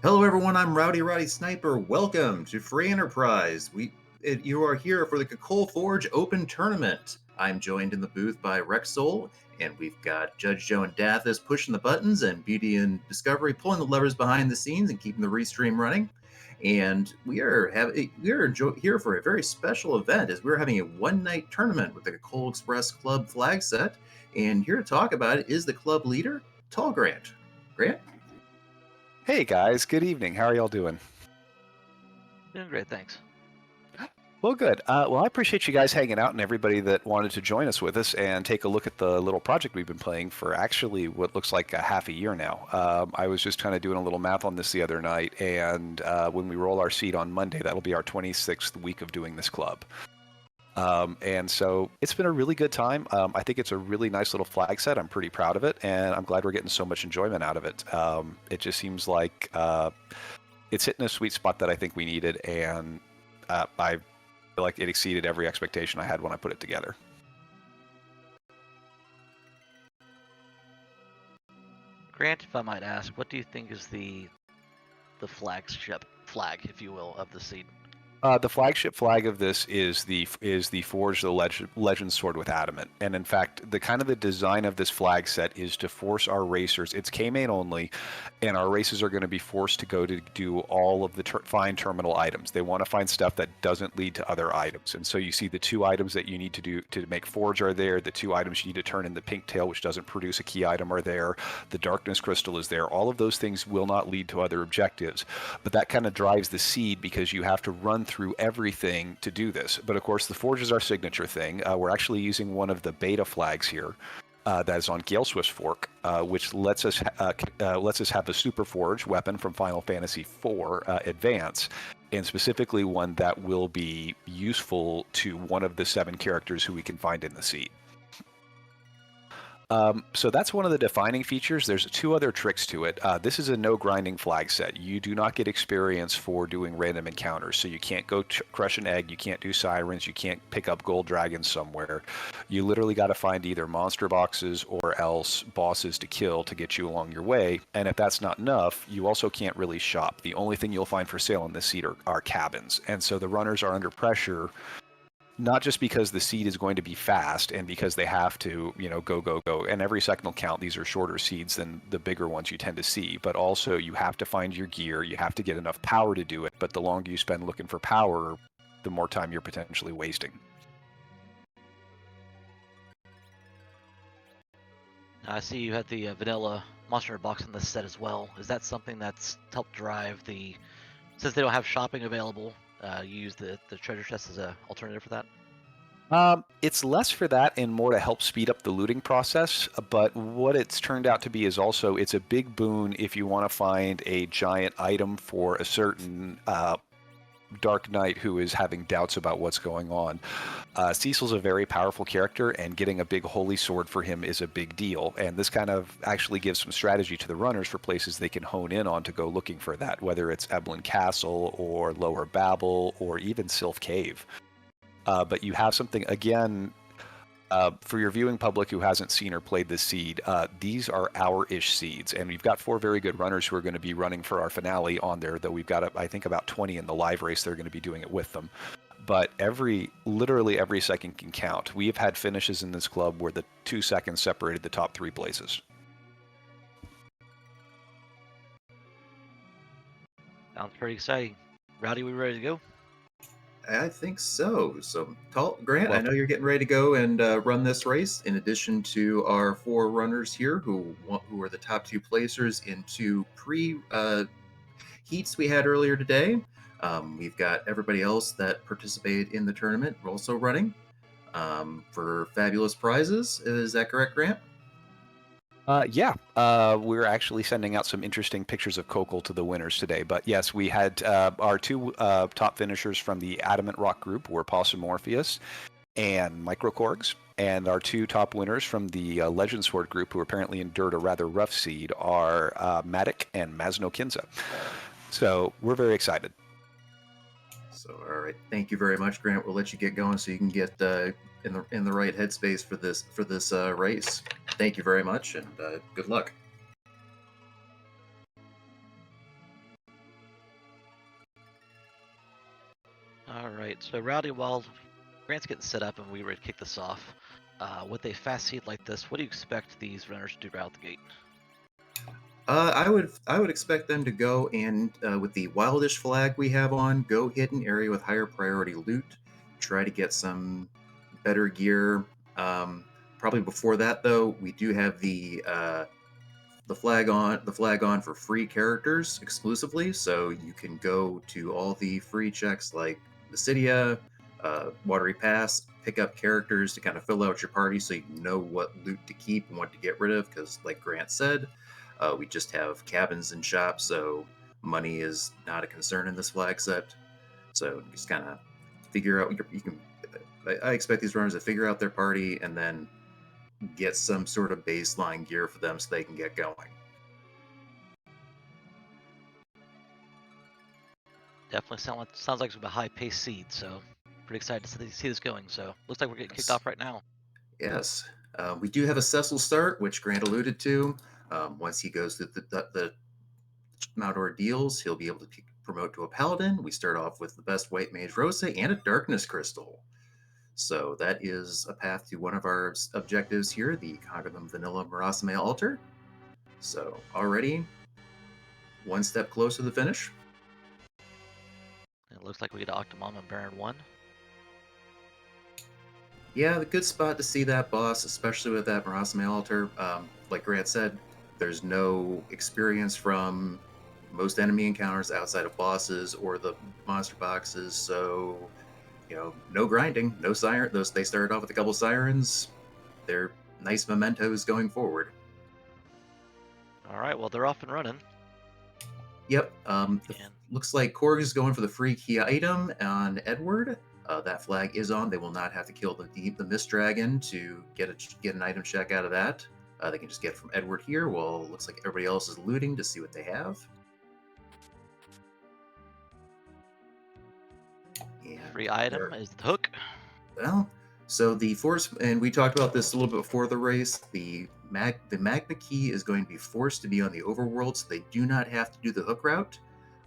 Hello, everyone. I'm Rowdy Sniper. Welcome to Free Enterprise. You are here for the Kokkol Forge Open Tournament. I'm joined in the booth by Rexol, and we've got Judge Joe and Dathis pushing the buttons, and Beauty and Discovery pulling the levers behind the scenes and keeping the restream running. And here for a very special event, as we're having a one-night tournament with the Kokkol Express Club flag set. And here to talk about it is the club leader, Tall Grant. Grant. Hey guys, good evening. How are y'all doing? Doing great, thanks. Well, good. Well, I appreciate you guys hanging out and everybody that wanted to join us with us and take a look at the little project we've been playing for actually what looks like a half a year now. I was just kind of doing a little math on this the other night, and when we roll our seed on Monday, that'll be our 26th week of doing this club. And so it's been a really good time. I think it's a really nice little flag set. I'm pretty proud of it, and I'm glad we're getting so much enjoyment out of it. It just seems like it's hitting a sweet spot that I think we needed, and I feel like it exceeded every expectation I had when I put it together. Grant, if I might ask, what do you think is the flagship flag, if you will, of the seed? The flagship flag of this is the Forge the Legend Sword with Adamant, and in fact, the design of this flag set is to force our racers. It's K-main only, and our racers are going to be forced to go to do all of the find terminal items. They want to find stuff that doesn't lead to other items, and so you see the two items that you need to do to make Forge are there. The two items you need to turn in the Pink Tail, which doesn't produce a key item, are there. The Darkness Crystal is there. All of those things will not lead to other objectives, but that kind of drives the seed because you have to run through everything to do this. But of course, the Forge is our signature thing. We're actually using one of the beta flags here that is on Gale Swift's fork, which lets us have a Super Forge weapon from Final Fantasy IV Advance, and specifically one that will be useful to one of the 7 characters who we can find in the seed. So that's one of the defining features. There's 2 other tricks to it. This is a no grinding flag set. You do not get experience for doing random encounters. So you can't go crush an egg. You can't do sirens. You can't pick up gold dragons somewhere. You literally got to find either monster boxes or else bosses to kill to get you along your way. And if that's not enough, you also can't really shop. The only thing you'll find for sale in this seed are cabins. And so the runners are under pressure, not just because the seed is going to be fast and because they have to, go, and every second will count. These are shorter seeds than the bigger ones you tend to see, but also you have to find your gear, you have to get enough power to do it, but the longer you spend looking for power, the more time you're potentially wasting. I see you had the vanilla monster box in this set as well. Is that something that's helped drive since they don't have shopping available, you use the treasure chest as an alternative for that? It's less for that and more to help speed up the looting process, but what it's turned out to be is also it's a big boon if you want to find a giant item for a certain Dark Knight who is having doubts about what's going on. Cecil's a very powerful character, and getting a big holy sword for him is a big deal, and this kind of actually gives some strategy to the runners for places they can hone in on to go looking for that, whether it's Eblin Castle or Lower Babel or even Sylph Cave. But you have something, again, for your viewing public who hasn't seen or played this seed, these are our-ish seeds, and we've got 4 very good runners who are going to be running for our finale on there, though we've got, I think, about 20 in the live race. They're going to be doing it with them. But literally every second can count. We have had finishes in this club where the 2 seconds separated the top 3 places. Sounds pretty exciting. Rowdy, we ready to go? I think so. So, Grant, Well, I know you're getting ready to go and run this race. In addition to our 4 runners here, who are the top 2 placers in 2 heats we had earlier today. We've got everybody else that participated in the tournament also running for fabulous prizes. Is that correct, Grant? Yeah, we're actually sending out some interesting pictures of Kokkol to the winners today. But yes, we had our 2 top finishers from the Adamant Rock group were Possum Morpheus and Microkorgs, and our 2 top winners from the Legend Sword group, who apparently endured a rather rough seed, are Matic and Masno Kinza. So we're very excited. So, all right, thank you very much, Grant. We'll let you get going so you can get in the right headspace for this race. Thank you very much, and good luck. All right. So Rowdy, while Grant's getting set up and we ready to kick this off, with a fast seed like this, what do you expect these runners to do right out the gate? I would expect them to go and with the wildish flag we have on, go hit an area with higher priority loot, try to get some better gear. Probably before that though, we do have the flag on for free characters exclusively, so you can go to all the free checks like Basidia, Watery Pass, pick up characters to kind of fill out your party so you know what loot to keep and what to get rid of. Because, like Grant said, we just have cabins and shops, so money is not a concern in this flag set. So just kind of figure out you can. I expect these runners to figure out their party and then get some sort of baseline gear for them so they can get going. Definitely sounds like it's a high-paced seed, so pretty excited to see this going. So looks like we're getting kicked off right now. Yes. We do have a Cecil start, which Grant alluded to. Once he goes through the Mount Ordeals, he'll be able to promote to a Paladin. We start off with the best White Mage Rosa and a Darkness Crystal. So that is a path to one of our objectives here, the Conquer Them Vanilla Marasame Altar. So already one step closer to the finish. It looks like we get Octomom and Baron 1. Yeah, the good spot to see that boss, especially with that Marasame Altar. Like Grant said, there's no experience from most enemy encounters outside of bosses or the monster boxes, so no grinding, no siren. They started off with a couple sirens. They're nice mementos going forward. All right, well they're off and running. Yep. Looks like Korg is going for the free key item on Edward. That flag is on. They will not have to kill the Mist Dragon to get an item check out of that. They can just get it from Edward here. Well, it looks like everybody else is looting to see what they have. And free item is the hook. Well, so the force, and we talked about this a little bit before the race. The magma key is going to be forced to be on the overworld, so they do not have to do the hook route.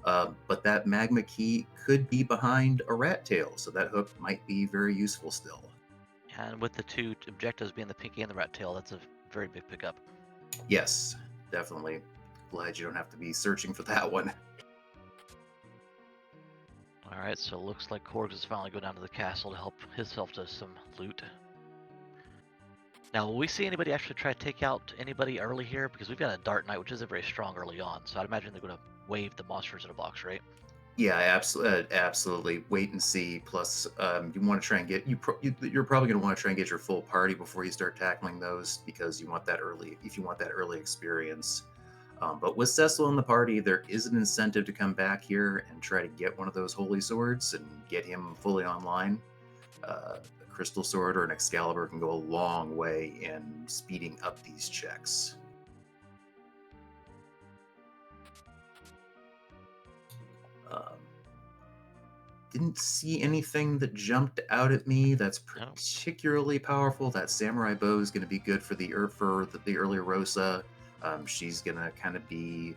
But that magma key could be behind a rat tail, so that hook might be very useful still. And with the two objectives being the pinky and the rat tail, that's a very big pickup. Yes, definitely. Glad you don't have to be searching for that one. All right, so it looks like Korg is finally going down to the castle to help himself to some loot. Now, will we see anybody actually try to take out anybody early here? Because we've got a Dart Knight, which isn't very strong early on, so I'd imagine they're going to wave the monsters in a box, right? Yeah, absolutely. Wait and see. Plus, you want to try and get you're probably going to want to try and get your full party before you start tackling those, because you want that early. If you want that early experience. But with Cecil in the party, there is an incentive to come back here and try to get one of those holy swords and get him fully online. A crystal sword or an Excalibur can go a long way in speeding up these checks. Didn't see anything that jumped out at me that's particularly powerful. That samurai bow is going to be good for the early Rosa. She's going to kind of be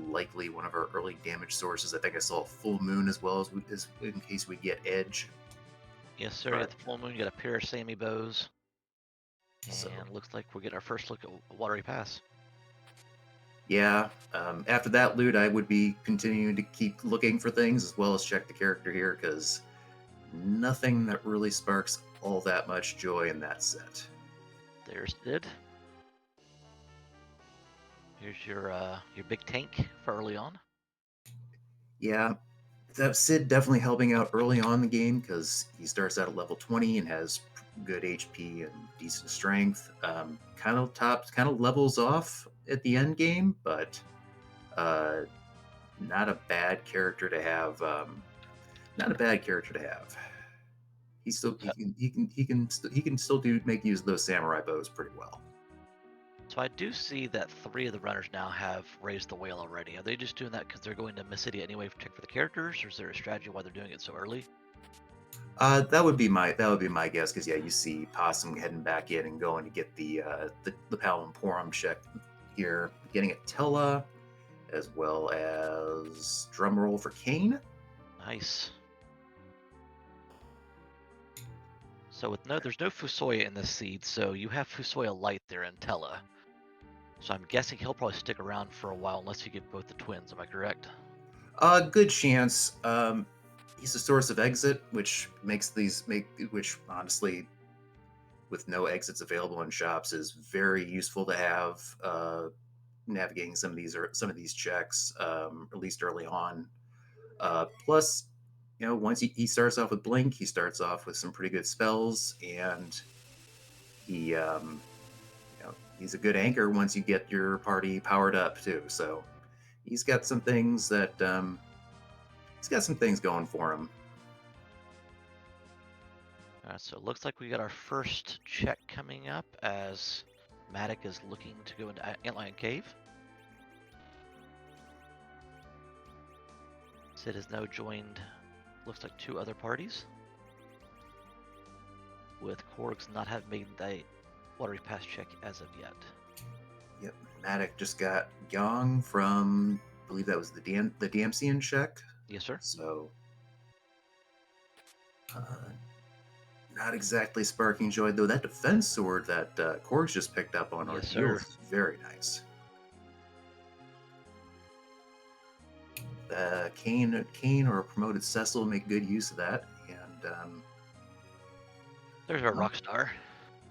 likely one of our early damage sources. I think I saw a full moon as well as in case we get edge. Yes, sir. You got the full moon. You got a pair of Sammy bows. And So, looks like we're getting our first look at Watery Pass. Yeah. After that loot, I would be continuing to keep looking for things as well as check the character here, because nothing that really sparks all that much joy in that set. There's Sid. Here's your big tank for early on. Yeah, that Sid definitely helping out early on in the game, because he starts out at level 20 and has good HP and decent strength. Kind of levels off at the end game, but not a bad character to have. Not a bad character to have. He can still make use of those samurai bows pretty well. So I do see that 3 of the runners now have raised the whale already. Are they just doing that because they're going to Miss City anyway to check for the characters, or is there a strategy why they're doing it so early? That would be my guess, because yeah, you see Possum heading back in and going to get the Palamporum check here, getting a Tella, as well as drumroll for Kane. Nice. So there's no Fusoya in this seed, so you have Fusoya Light there in Tella. So I'm guessing he'll probably stick around for a while unless you get both the twins. Am I correct? Good chance. He's a source of exit, which which honestly, with no exits available in shops, is very useful to have. Navigating some of these checks, at least early on. Plus, once he starts off with Blink, he starts off with some pretty good spells, and he he's a good anchor once you get your party powered up too. So he's got some things going for him. Alright, so it looks like we got our first check coming up as Matic is looking to go into Antlion Cave. Sid has now joined, looks like 2 other parties, with Korgs not having made the watery pass check as of yet. Yep, Matic just got Yang from, I believe that was the Damsian check. Yes, sir. So, not exactly sparking joy, though. That defense sword that Korgs just picked up on Yes, Ordeal sir. is very nice. Kane or promoted Cecil make good use of that, and There's our Rockstar.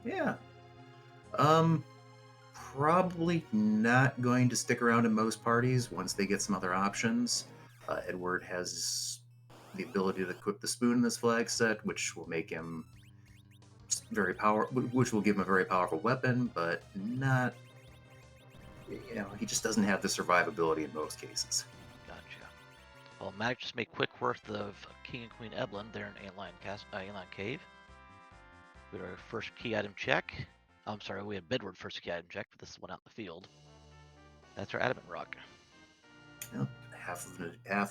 yeah, probably not going to stick around in most parties once they get some other options. Edward has the ability to equip the spoon in this flag set, which will make him which will give him a very powerful weapon, but not. He just doesn't have the survivability in most cases. Gotcha. Well, Matic just made quick work of King and Queen Eblin there in Antlion Cave. We had our first key item check. I'm sorry, we had Bedward first key item check, but this is one out in the field. That's our Adamant Rock. Half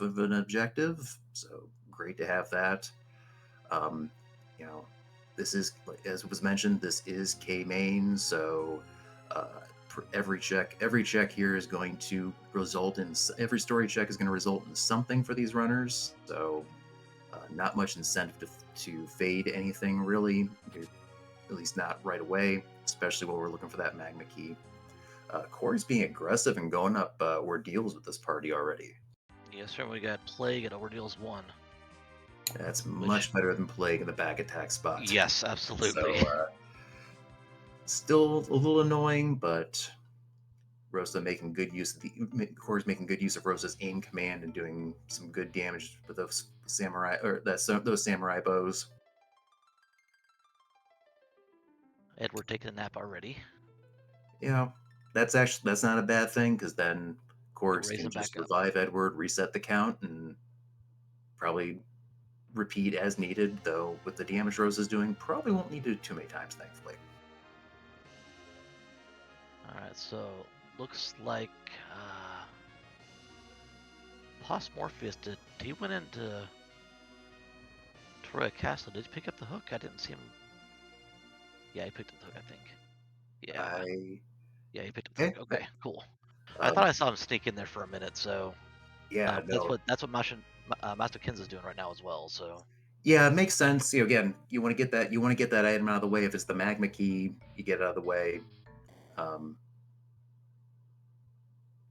of an objective, so great to have that. This is, as was mentioned, this is K main, so every check here is going to result in every story check is going to result in something for these runners. So not much incentive to fade anything really, at least not right away, especially while we're looking for that magma key. Corey's being aggressive and going up ordeals with this party already. Yes, sir. We got Plague at Ordeals 1. That's much better than Plague in the back attack spot. Yes, absolutely. So, still a little annoying, but Rosa making good use of Corey's making good use of Rosa's aim command and doing some good damage with those those samurai bows. Edward taking a nap already. That's not a bad thing, because then Corey can just revive Edward, reset the count, and probably repeat as needed, though with the damage Rosa's doing, probably won't need to do it too many times, thankfully. Alright, so looks like Pos Morpheus he went into Troya Castle. Did he pick up the hook? I didn't see him. Yeah, he picked up the hook, I think. Yeah, he picked up the hook. Okay, cool. I thought I saw him sneak in there for a minute, so yeah, that's what Master Kin's doing right now as well. So yeah, it makes sense. Again, you want to get that item out of the way. If it's the magma key, you get it out of the way.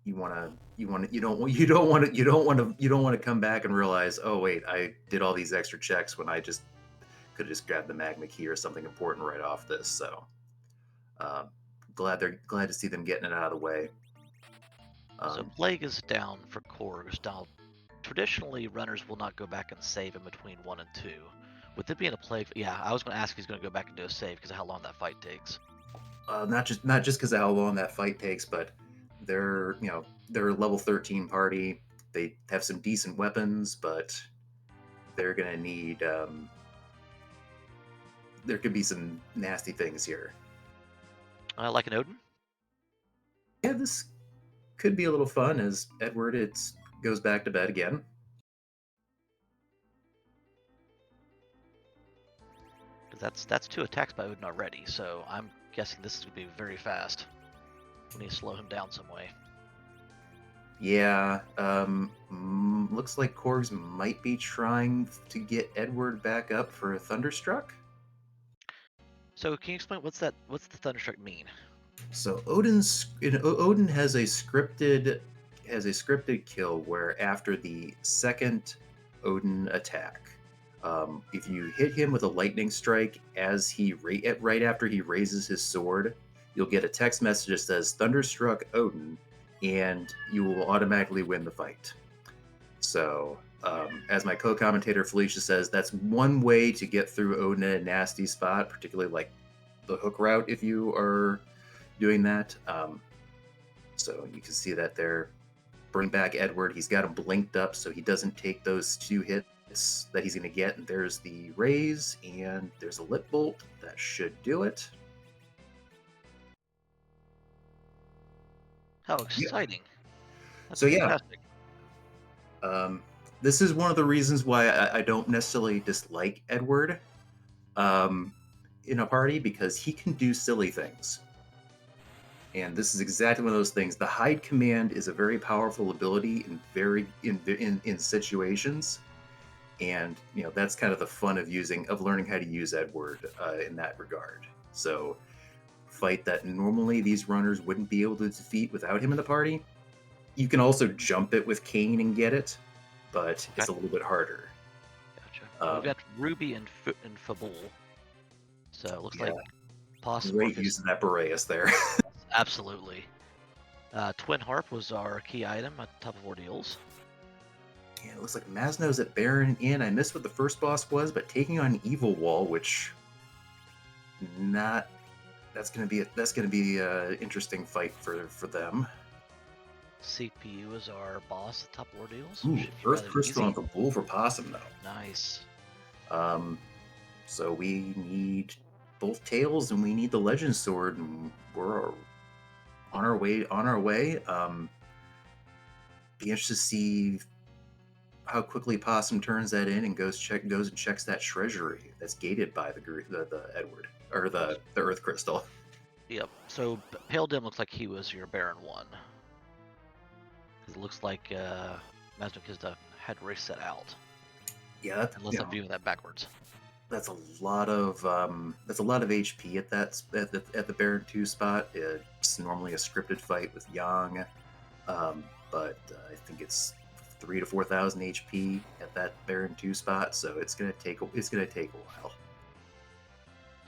You don't want to come back and realize, oh wait, I did all these extra checks when I just could have just grabbed the magma key or something important right off this. So glad to see them getting it out of the way. So Plague is down for Korgs. Now, traditionally, runners will not go back and save in between 1 and 2. With it being a Plague, yeah, I was going to ask if he's going to go back and do a save because of how long that fight takes. Not just because of how long that fight takes, but they're a level 13 party. They have some decent weapons, but they're gonna need. There could be some nasty things here. Like an Odin? Yeah, this could be a little fun as Edward goes back to bed again. That's 2 attacks by Odin already, so I'm guessing this is going to be very fast. We need to slow him down some way. Yeah, looks like Korgs might be trying to get Edward back up for a Thunderstruck. So can you explain what's the Thunderstruck mean? So Odin has a scripted kill where after the second Odin attack, if you hit him with a lightning strike right after he raises his sword, you'll get a text message that says "Thunderstruck Odin," and you will automatically win the fight. So, as my co-commentator Felicia says, that's one way to get through Odin in a nasty spot, particularly like the hook route if you are doing that. So you can see that there. Bring back Edward. He's got him blinked up so he doesn't take those 2 hits that he's going to get. And there's the raise, and there's a lip bolt. That should do it. How exciting! That's So yeah, fantastic. this is one of the reasons why I don't necessarily dislike Edward in a party, because he can do silly things. And this is exactly one of those things. The hide command is a very powerful ability in situations, and that's kind of the fun of learning how to use Edward in that regard. So, fight that normally these runners wouldn't be able to defeat without him in the party. You can also jump it with Kane and get it, but it's a little bit harder. Gotcha. We've got Ruby and Fabul. So it looks like possible. Great use of that Boreas there. Absolutely. Twin Harp was our key item at the top of Ordeals. Yeah, it looks like Masno's at Baron Inn. I missed what the first boss was, but taking on Evil Wall, which that's gonna be an interesting fight for them. CPU is our boss at the top of Ordeals. Ooh, Earth Crystal on Fabul for Possum though. Nice. So we need both tails and we need the Legend Sword, and we're on our way. Be interested to see how quickly Possum turns that in and goes and checks that treasury that's gated by the Edward or the Earth Crystal. Yep. So Pale Dim looks like he was your Baron 1. It looks like Mazda Kizda had reset out. Yeah, unless I'm viewing that backwards. That's a lot of HP at the Baron 2 spot. It's normally a scripted fight with Yang, but I think it's 3,000 to 4,000 HP at that Baron 2 spot, so it's gonna take a while.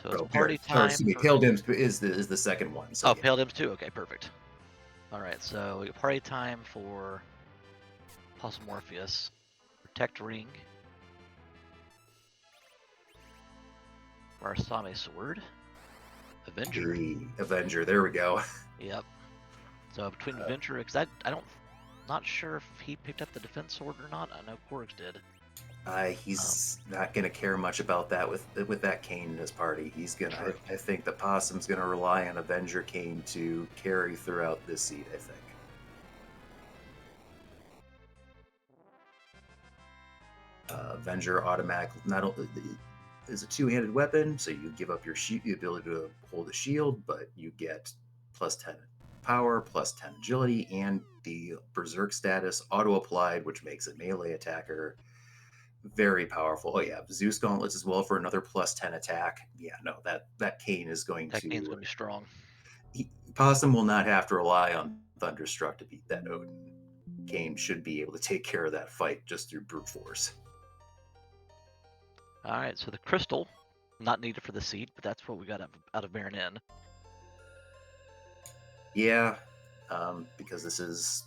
So it's party time. Pale Dims is the second one. So Pale Dims too. Okay, perfect. All right, so we got party time for Possum Morpheus, Protect Ring, Arasame Sword, Avenger. There we go. Yep. So between Avenger, because not sure if he picked up the defense sword or not. I know Korgs did. He's not going to care much about that with that Kane in his party. He's gonna. I think the Possum's going to rely on Avenger Kane to carry throughout this seed. I think. Avenger automatic not only is a two-handed weapon, so you give up your the ability to hold a shield, but you get plus 10 power, plus 10 agility, and the Berserk status auto-applied, which makes a melee attacker. Very powerful. Oh yeah, Zeus Gauntlets as well for another plus 10 attack. Yeah, no, that Kane is going Kane's going to be strong. Possum will not have to rely on Thunderstruck to beat that Odin. Kane should be able to take care of that fight just through brute force. All right, so the crystal, not needed for the seed, but that's what we got out of Baron Inn. Yeah, because this is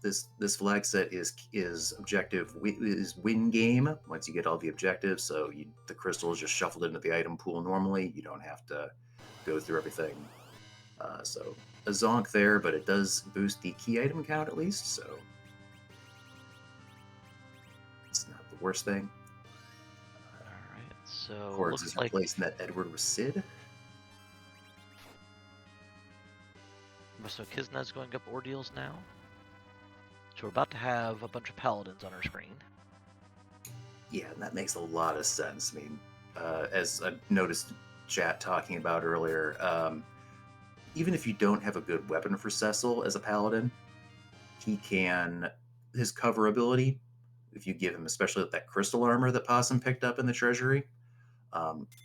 this flag set is objective is win game once you get all the objectives. So the crystal is just shuffled into the item pool normally. You don't have to go through everything. So a zonk there, but it does boost the key item count at least. So it's not the worst thing. So Korgs is replacing that Edward with Sid. So Kizna's going up Ordeals now. So we're about to have a bunch of paladins on our screen. Yeah, and that makes a lot of sense. I mean, as I noticed chat talking about earlier, even if you don't have a good weapon for Cecil as a paladin, his cover ability, if you give him especially that crystal armor that Possum picked up in the treasury,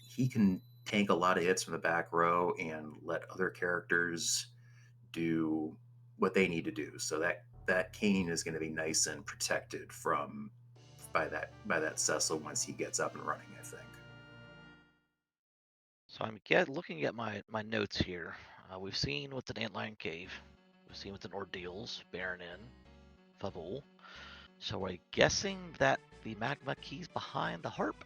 he can tank a lot of hits from the back row and let other characters do what they need to do. So that Kane is going to be nice and protected from by that Cecil once he gets up and running, I think. So I'm looking at my notes here. We've seen what's an Antlion Cave. We've seen what's an Ordeals, Baron Inn, Favol. So we're guessing that the Magma Key's behind the Harp?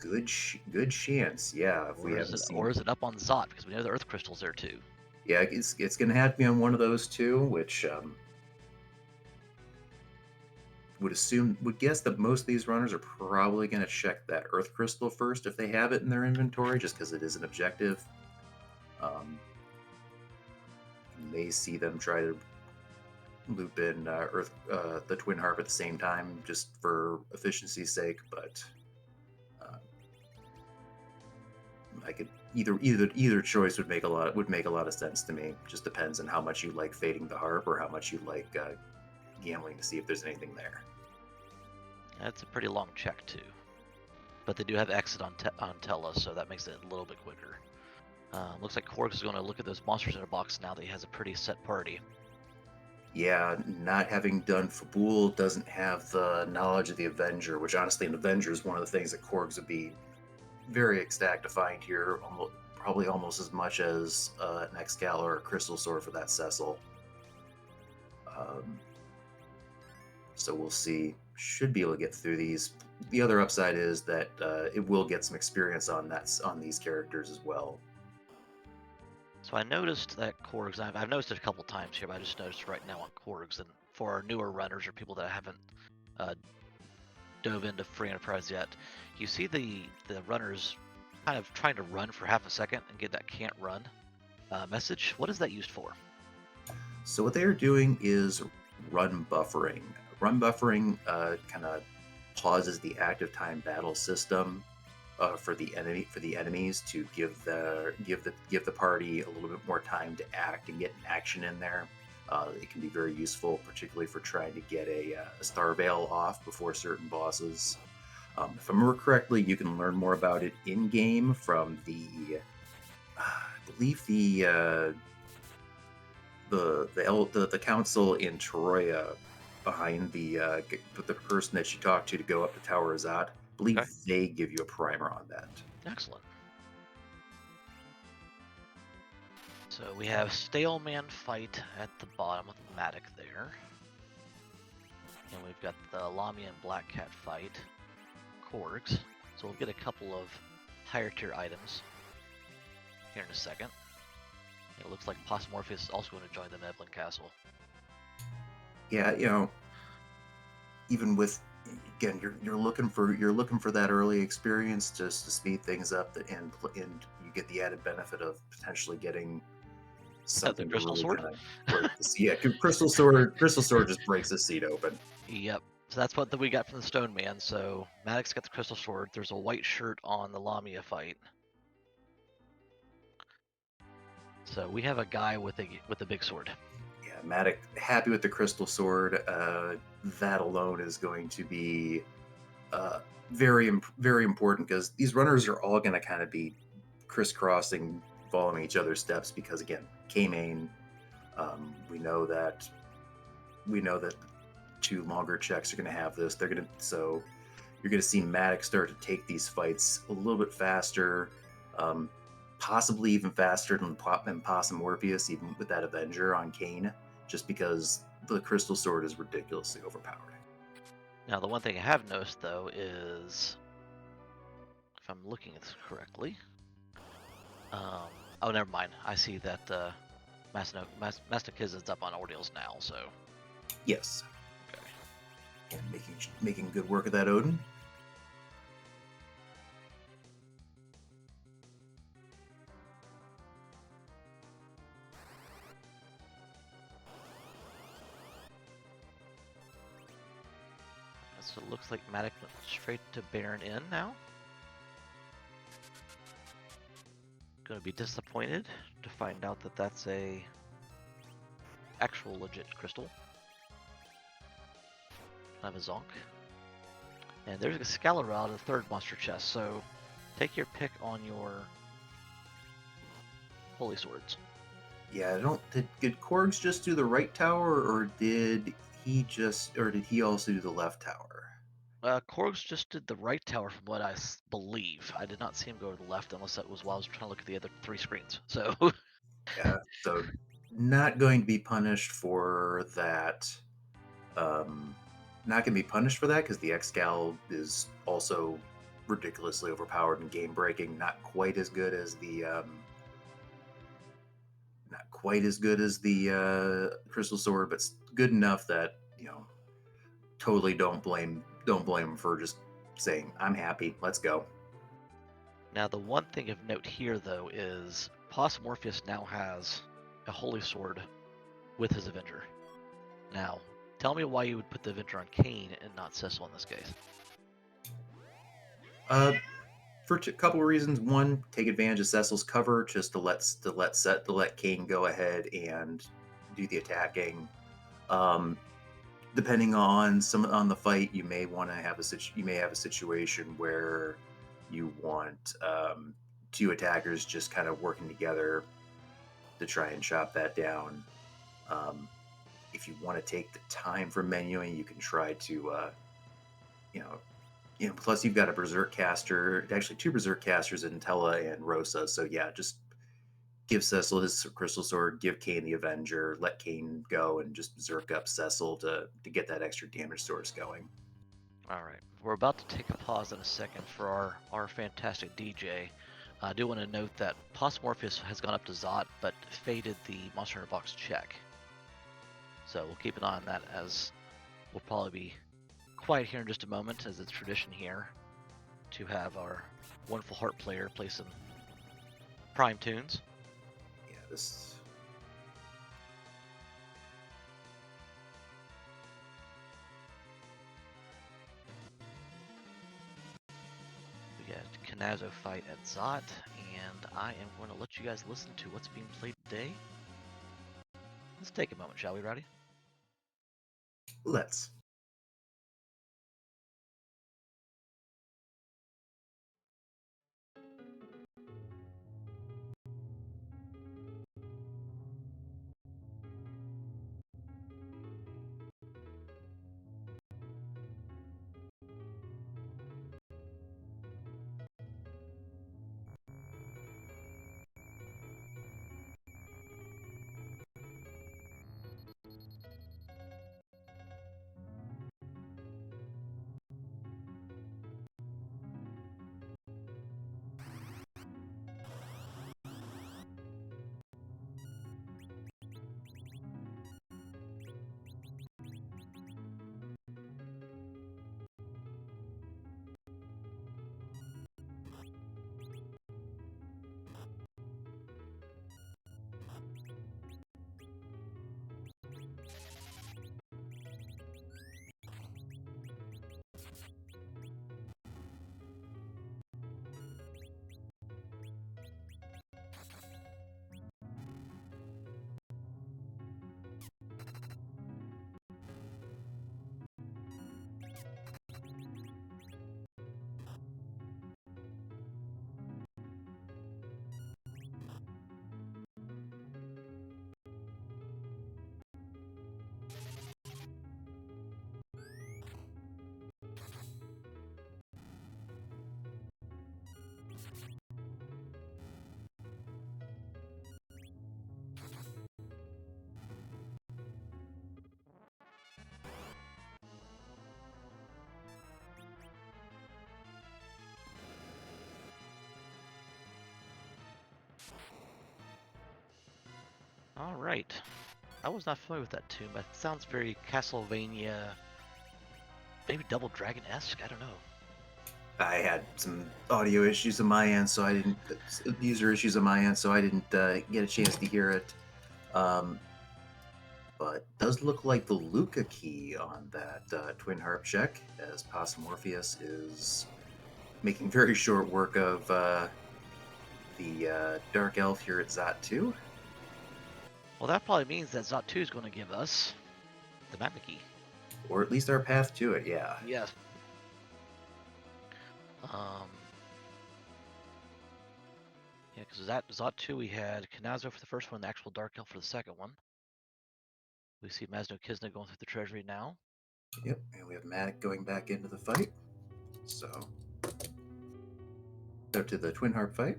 Good chance, yeah. If we haven't Or seen, is it up on Zot? Because we know the Earth Crystal's there too. yeah, it's going to have to be on one of those two, which would guess that most of these runners are probably going to check that Earth Crystal first if they have it in their inventory, just because it is an objective. You may see them try to loop in the Twin Harp at the same time, just for efficiency's sake. But I could either choice would make a lot of sense to me. Just depends on how much you like fading the harp or how much you like gambling to see if there's anything there. That's a pretty long check too, but they do have exit on Tella, so that makes it a little bit quicker. Looks like Korg is going to look at those monsters in a box now that he has a pretty set party. Yeah, not having done Fabul doesn't have the knowledge of the Avenger, which honestly, an Avenger is one of the things that Korgs would be very ecstatic to find here, probably almost as much as an Excalibur or a Crystal Sword for that Cecil. So we'll see. Should be able to get through these. The other upside is that it will get some experience on these characters as well. So I noticed that Korgs, I've noticed it a couple times here, but I just noticed right now on Korgs, and for our newer runners or people that haven't dove into Free Enterprise yet, you see the runners kind of trying to run for half a second and get that can't run message. What is that used for? So what they're doing is run buffering. Run buffering kind of pauses the active time battle system for the enemies to give the party a little bit more time to act and get an action in there. It can be very useful, particularly for trying to get a Star Veil off before certain bosses. If I remember correctly, you can learn more about it in game from I believe the council in Troya behind the person that you talk to go up to Tower Azat. I believe they give you a primer on that. Excellent. So we have Stale Man fight at the bottom of the Matic there. And we've got the Lamia and Black Cat fight. Korgs. So we'll get a couple of higher tier items here in a second. It looks like Possum Morpheus is also going to join the Neblin Castle. Yeah, even with, again, you're looking for that early experience just to speed things up, and you get the added benefit of potentially getting something. The Crystal really Sword. Yeah, Crystal Sword. Crystal Sword just breaks the seat open. Yep. So that's what we got from the Stone Man. So Maddox got the Crystal Sword. There's a white shirt on the Lamia fight. So we have a guy with a big sword. Yeah, Matic happy with the Crystal Sword. That alone is going to be very important, because these runners are all going to kind of be crisscrossing, following each other's steps, because again, K-Main, we know that two longer checks are going to have this. You're going to see Matic start to take these fights a little bit faster, possibly even faster than Possum Morpheus, even with that Avenger on Kane, just because the Crystal Sword is ridiculously overpowered. Now, the one thing I have noticed, though, is, if I'm looking at this correctly, oh, never mind. I see that Mastakiz is up on Ordeals now, so... Yes. Okay. And making good work of that, Odin. So it looks like Matic went straight to Baron Inn now. Gonna be disappointed to find out that that's a actual legit crystal. I have a Zonk. And there's a Scalera, the third monster chest. So take your pick on your holy swords. Yeah, I don't. Did Korgs just do the right tower, or did he also do the left tower? Korgs just did the right tower from what I believe. I did not see him go to the left unless that was while I was trying to look at the other 3 screens. So Yeah, so not going to be punished for that. Not going to be punished for that because the Excal is also ridiculously overpowered and game breaking. Not quite as good as the Crystal Sword, but good enough that totally don't blame him for just saying I'm happy. Let's go. now the one thing of note here though is Morpheus now has a holy sword with his Avenger. Now, tell me why you would put the Avenger on Kane and not Cecil in this case. For a couple of reasons. One, take advantage of Cecil's cover just to let Kane go ahead and do the attacking. Um, Depending on the fight, you may have a situation where you want two attackers just kind of working together to try and chop that down. Um, if you want to take the time for menuing, you can try to you know plus you've got a berserk caster, actually two berserk casters in Tella and Rosa. So yeah, just give Cecil his crystal sword, give Kane the Avenger, let Kane go, and just berserk up Cecil to get that extra damage source going. All right, we're about to take a pause in a second for our fantastic DJ. I do want to note that Morpheus has gone up to Zot, but faded the Monster Hunter Box check. So we'll keep an eye on that, as we'll probably be quiet here in just a moment, as it's tradition here to have our wonderful harp player play some prime tunes. Yeah, this. We got Kanazo fight at Zot, and I am going to let you guys listen to what's being played today. Let's take a moment, shall we, Rowdy? Let's. All right. I was not familiar with that tune, but it sounds very Castlevania, maybe Double Dragon-esque. I don't know. I had some audio issues on my end, so I didn't user issues on my end, so I didn't get a chance to hear it. But does look like the Luca key on that twin harp check, as Morpheus is making very short work of the Dark Elf here at Zot 2. Well, that probably means that Zot 2 is going to give us the Magma Key. Or at least our path to it, yeah. Yes. Yeah, because that Zot 2 we had Kanazo for the first one, the actual Dark Elf for the second one. We see Masno Kizna going through the treasury now. Yep, and we have Matic going back into the fight. So, go to the Twin Harp fight.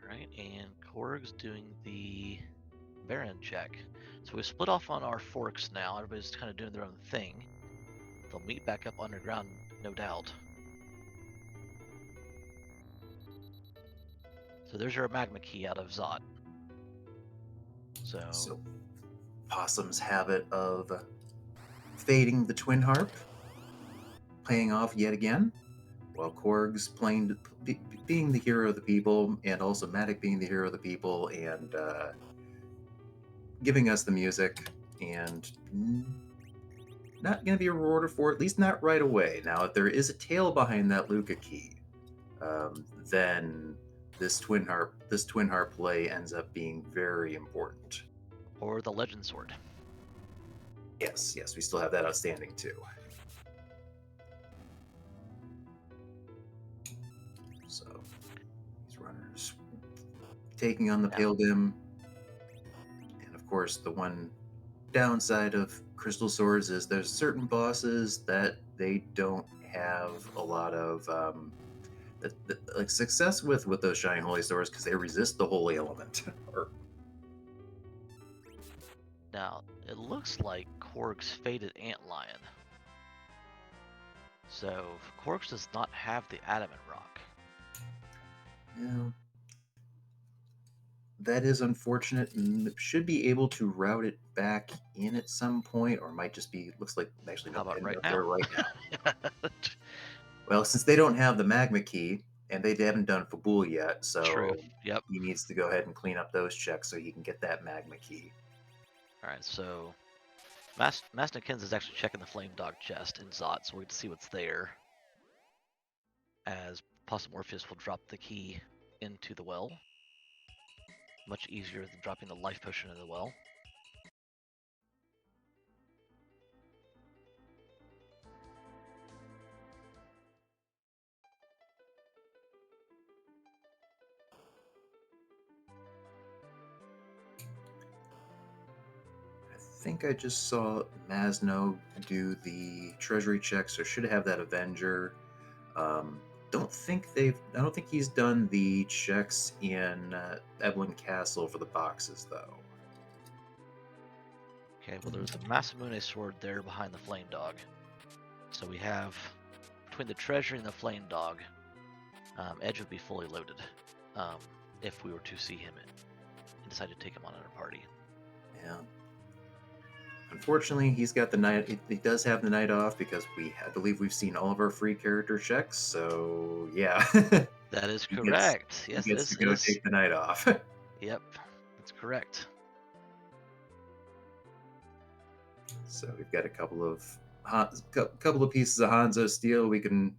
Right, and Korg's doing the Baron check. So we split off on our forks now. Everybody's kind of doing their own thing. They'll meet back up underground, no doubt. So there's your magma key out of Zot. So, Possum's habit of fading the Twin Harp, paying off yet again, while Korg's being the hero of the people, and also Matic being the hero of the people, and giving us the music, and not going to be rewarded for it, at least not right away. Now, if there is a tail behind that Luca key, then this twin harp play ends up being very important. Or the Legend Sword. Yes, we still have that outstanding too. So these runners taking on the Pale Dim, and of course the one downside of Crystal Swords is there's certain bosses that they don't have a lot of like success with those Shining Holy Swords because they resist the holy element. Now, it looks like Korg's faded Antlion. So, Korg's does not have the Adamant Rock. Yeah. That is unfortunate, and should be able to route it back in at some point, or might just be, looks like actually no How about pin right up now? there right now. Well, since they don't have the magma key, and they haven't done Fabul yet, so True. Yep. he needs to go ahead and clean up those checks so he can get that magma key. Alright, so Masnikins is actually checking the Flame Dog chest in Zot, so we get to see what's there. As Possum Morpheus will drop the key into the well. Much easier than dropping the life potion in the well. I think I just saw Masno do the treasury check, so should have that Avenger. I don't think he's done the checks in Evelyn Castle for the boxes though. Okay, well there's a Masamune sword there behind the Flame Dog. So we have, between the treasury and the Flame Dog, Edge would be fully loaded if we were to see him and decide to take him on our party. Yeah. Unfortunately, he's got the night. He does have the night off because I believe we've seen all of our free character checks. So yeah, that is correct. He gets to go take the night off. Yep, that's correct. So we've got a couple of pieces of Hanzo steel we can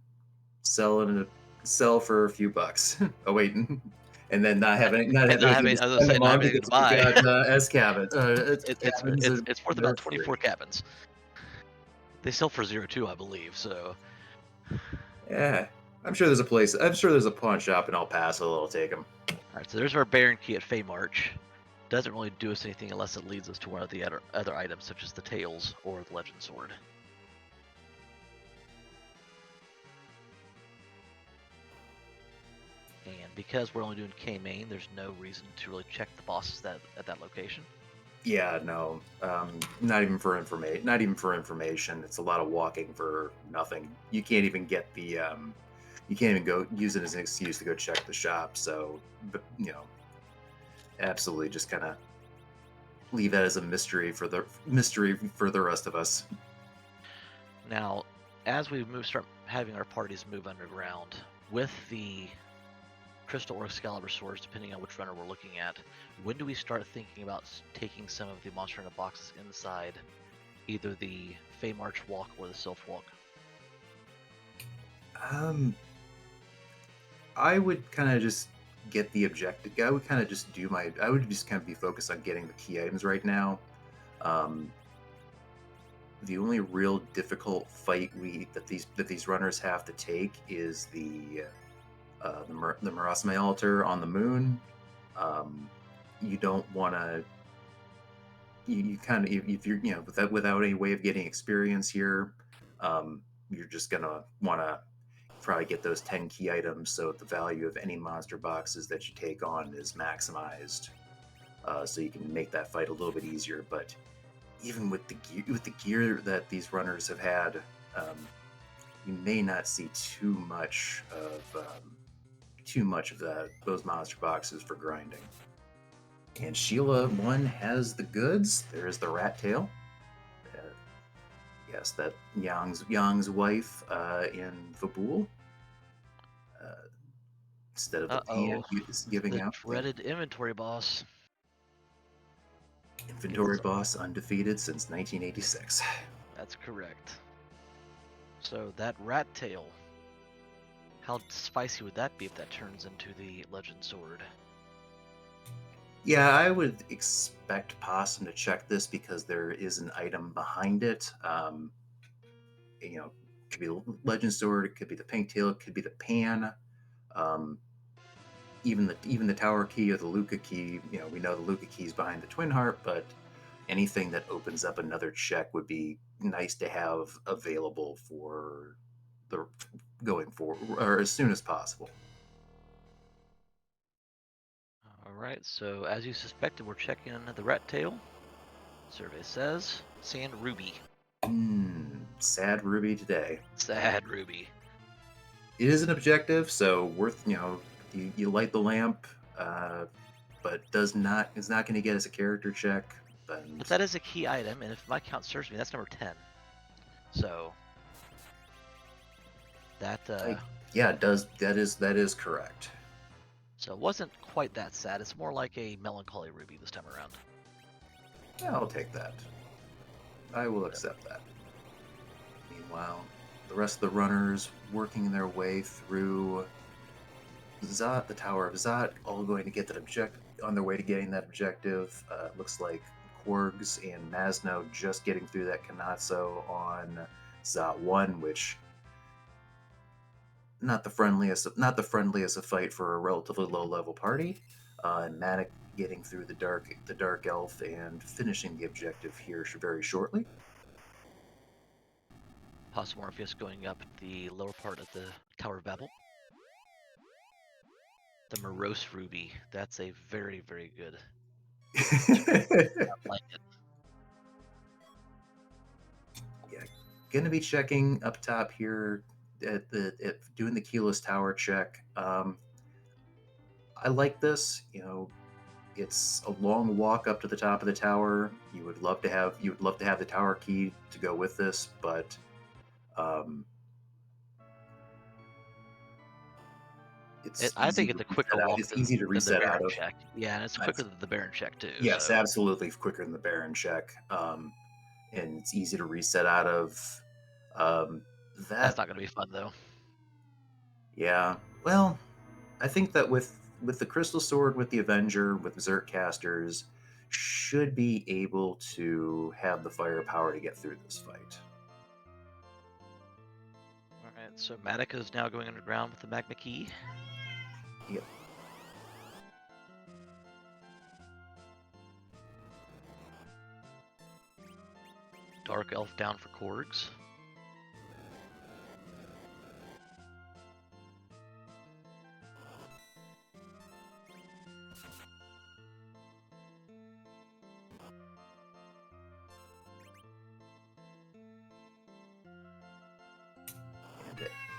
sell for a few bucks. Oh wait, and then not having to buy. S cabins. It's worth about 24 cabins. They sell for 0.2, I believe. So yeah, I'm sure there's a place. I'm sure there's a pawn shop in El Paso that'll take them. All right, so there's our Baron key at Fey March. Doesn't really do us anything unless it leads us to one of the other items, such as the tails or the Legend Sword. And because we're only doing K main, there's no reason to really check the bosses at that location. Yeah, no, not even for information. It's a lot of walking for nothing. You can't even get the, you can't even go use it as an excuse to go check the shop. So, but, absolutely, just kind of leave that as a mystery for the rest of us. Now, as we start having our parties move underground with the Crystal or Excalibur swords, depending on which runner we're looking at, when do we start thinking about taking some of the Monster Hunter boxes inside either the Fey March walk or the Sylph walk? I would kind of just get the objective. I would kind of just I would just kind of be focused on getting the key items right now. the only real difficult fight that these runners have to take is the Marasme altar on the moon. You don't want to. You kind of, if you're, without any way of getting experience here, you're just gonna want to probably get those 10 key items, so the value of any monster boxes that you take on is maximized, so you can make that fight a little bit easier. But even with the gear that these runners have had, you may not see too much of those monster boxes for grinding. And Sheila 1 has the goods. There is the rat tail. Yes, that Yang's wife in Vabul. Instead of the pan giving the out. dreaded inventory boss. Inventory boss undefeated since 1986. That's correct. So that rat tail, how spicy would that be if that turns into the legend sword? Yeah, I would expect Possum to check this because there is an item behind it. It could be the legend sword, it could be the pink tail, it could be the pan. Even the tower key or the Luca key. We know the Luca key is behind the Twin Heart, but anything that opens up another check would be nice to have available for the going forward, or as soon as possible. Alright, so as you suspected, we're checking the rat tail. Survey says sand ruby. Sad ruby today. Sad ruby. It is an objective, so worth, you light the lamp, but is not going to get us a character check. But that is a key item, and if my count serves me, that's number 10. So that yeah, it does. That is correct. So it wasn't quite that sad. It's more like a melancholy ruby this time around. Yeah, I'll take that. I will accept that. Meanwhile, the rest of the runners working their way through Zot, the Tower of Zot, all going to get that objective. On their way to getting that objective, looks like Korgs and Masno just getting through that Kanatso on Zot 1, which not the friendliest of fight for a relatively low level party. And Matic getting through the dark elf and finishing the objective here very shortly. Morpheus going up the lower part of the Tower of Babel. The Morose Ruby. That's a very, very good. I like it. Yeah, gonna be checking up top here at doing the keyless tower check. I like this. It's a long walk up to the top of the tower. You would love to have the tower key to go with this, but I think it's a quicker walk. It's easy to reset out of. Check. Yeah, and it's quicker than the Baron check too. Yes, so. Absolutely quicker than the Baron check, and it's easy to reset out of. That's not going to be fun though. Yeah, well, I think that with the Crystal Sword, with the Avenger, with Berserk casters, should be able to have the firepower to get through this fight. Alright, so Matic is now going underground with the Magma Key. Yep. Dark Elf down for Korgs.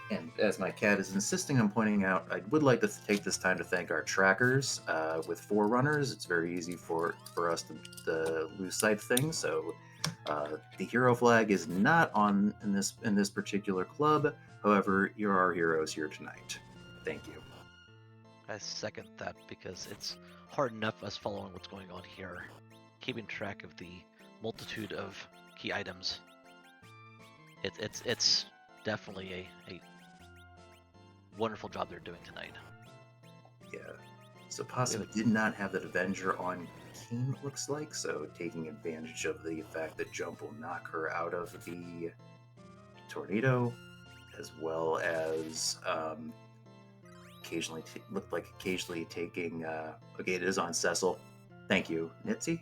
And as my cat is insisting on pointing out, I would like to take this time to thank our trackers. With 4 runners, it's very easy for us to lose sight of things. So the hero flag is not on in this particular club. However, you're our heroes here tonight. Thank you. I second that because it's hard enough us following what's going on here, keeping track of the multitude of key items. It's definitely a wonderful job they're doing tonight. Yeah. So possibly did not have that Avenger on Keen, it looks like, so taking advantage of the fact that Jump will knock her out of the tornado, as well as occasionally looked like occasionally taking okay, it is on Cecil. Thank you, Nitzy.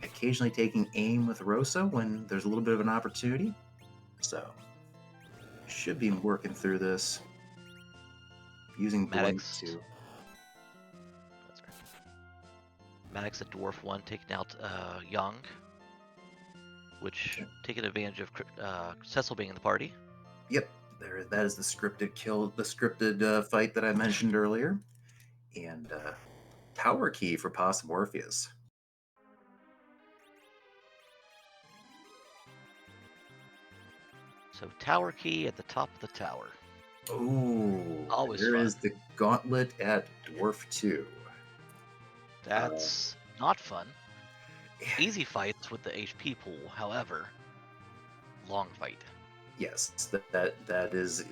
Occasionally taking aim with Rosa when there's a little bit of an opportunity. So should be working through this. Using Blink Maddox. too. That's right. Maddox, a dwarf one, taking out Young, which taking advantage of Cecil being in the party. Yep, there. That is the scripted kill, the scripted fight that I mentioned earlier, and power key for Possum Orpheus. So tower key at the top of the tower. Oh, Always there fun. is the gauntlet at Dwarf 2. That's not fun. Easy fights with the HP pool, however, long fight. Yes, that is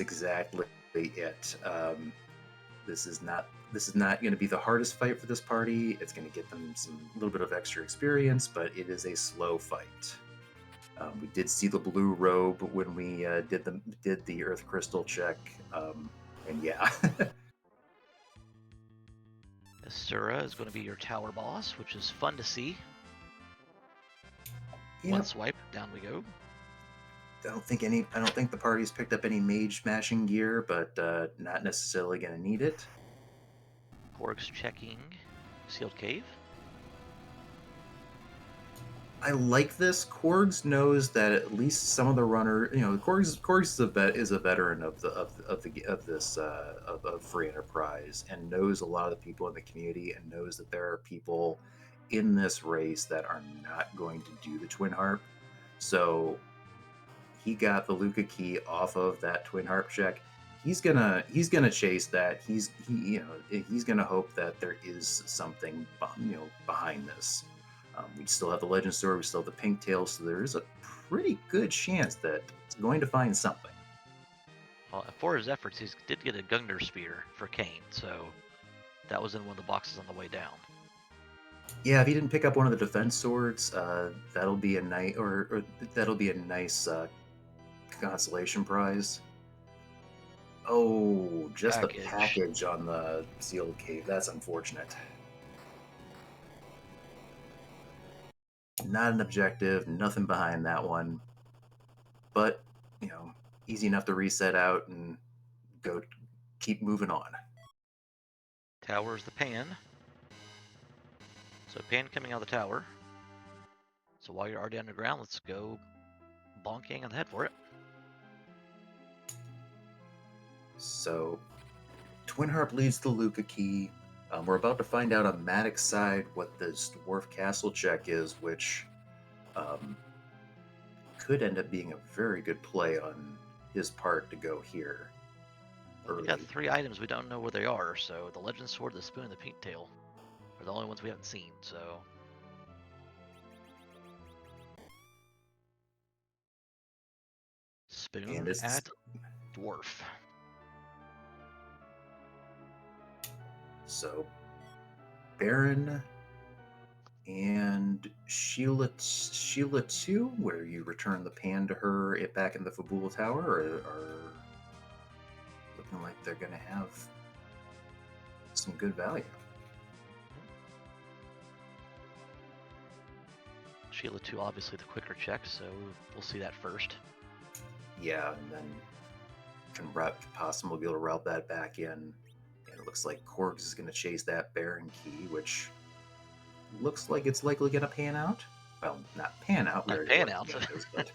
exactly it. This is not going to be the hardest fight for this party. It's going to get them some little bit of extra experience, but it is a slow fight. We did see the blue robe when we did the Earth Crystal check, and yeah. Asura is going to be your tower boss, which is fun to see. Yep. One swipe, down we go. I don't think the party's picked up any mage smashing gear, but not necessarily going to need it. Korg's checking sealed cave. I like this. Korgs knows that at least some of the runner, Korgs is a veteran of free enterprise, and knows a lot of the people in the community, and knows that there are people in this race that are not going to do the twin harp. So he got the Luca key off of that twin harp check. He's gonna chase that. He's gonna hope that there is something behind this. We still have the Legend Sword, we still have the Pink Tail, so there is a pretty good chance that it's going to find something. Well, for his efforts, he did get a Gungnir Spear for Kane, so that was in one of the boxes on the way down. Yeah, if he didn't pick up one of the defense swords, that'll be a nice consolation prize. Oh, just the package on the sealed cave. That's unfortunate. Not an objective, nothing behind that one. But, easy enough to reset out and keep moving on. Tower's the pan. So pan coming out of the tower. So while you're already underground, let's go bonking on the head for it. So, Twin Harp leads the Luca key. We're about to find out on Maddox's side what this Dwarf Castle check is, which could end up being a very good play on his part to go here. We got 3 items, we don't know where they are, so the Legend Sword, the Spoon, and the Pink Tail are the only ones we haven't seen, so... Spoon at Dwarf. So, Baron and Sheila 2, where you return the pan to her back in the Fabula Tower, are looking like they're going to have some good value. Sheila 2, obviously the quicker check, so we'll see that first. Yeah, and then Possum will be able to route that back in. And it looks like Korgs is going to chase that Baron key, which looks like it's likely going to pan out. Well, not pan out. Not pan out. Is, but...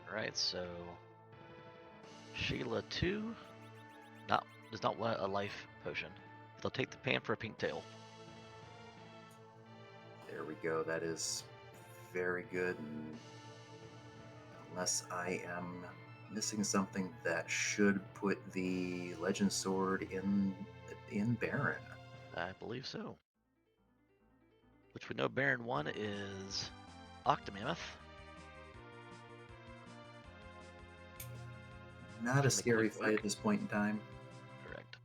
Alright, so... Sheila 2 does not want a life potion. They'll take the pan for a Pink Tail. There we go. That is very good. And unless I am missing something, that should put the Legend Sword in Baron. I believe so. Which we know Baron 1 is Octomammoth. Not a Can make a scary quick fight work. at this point in time. Correct.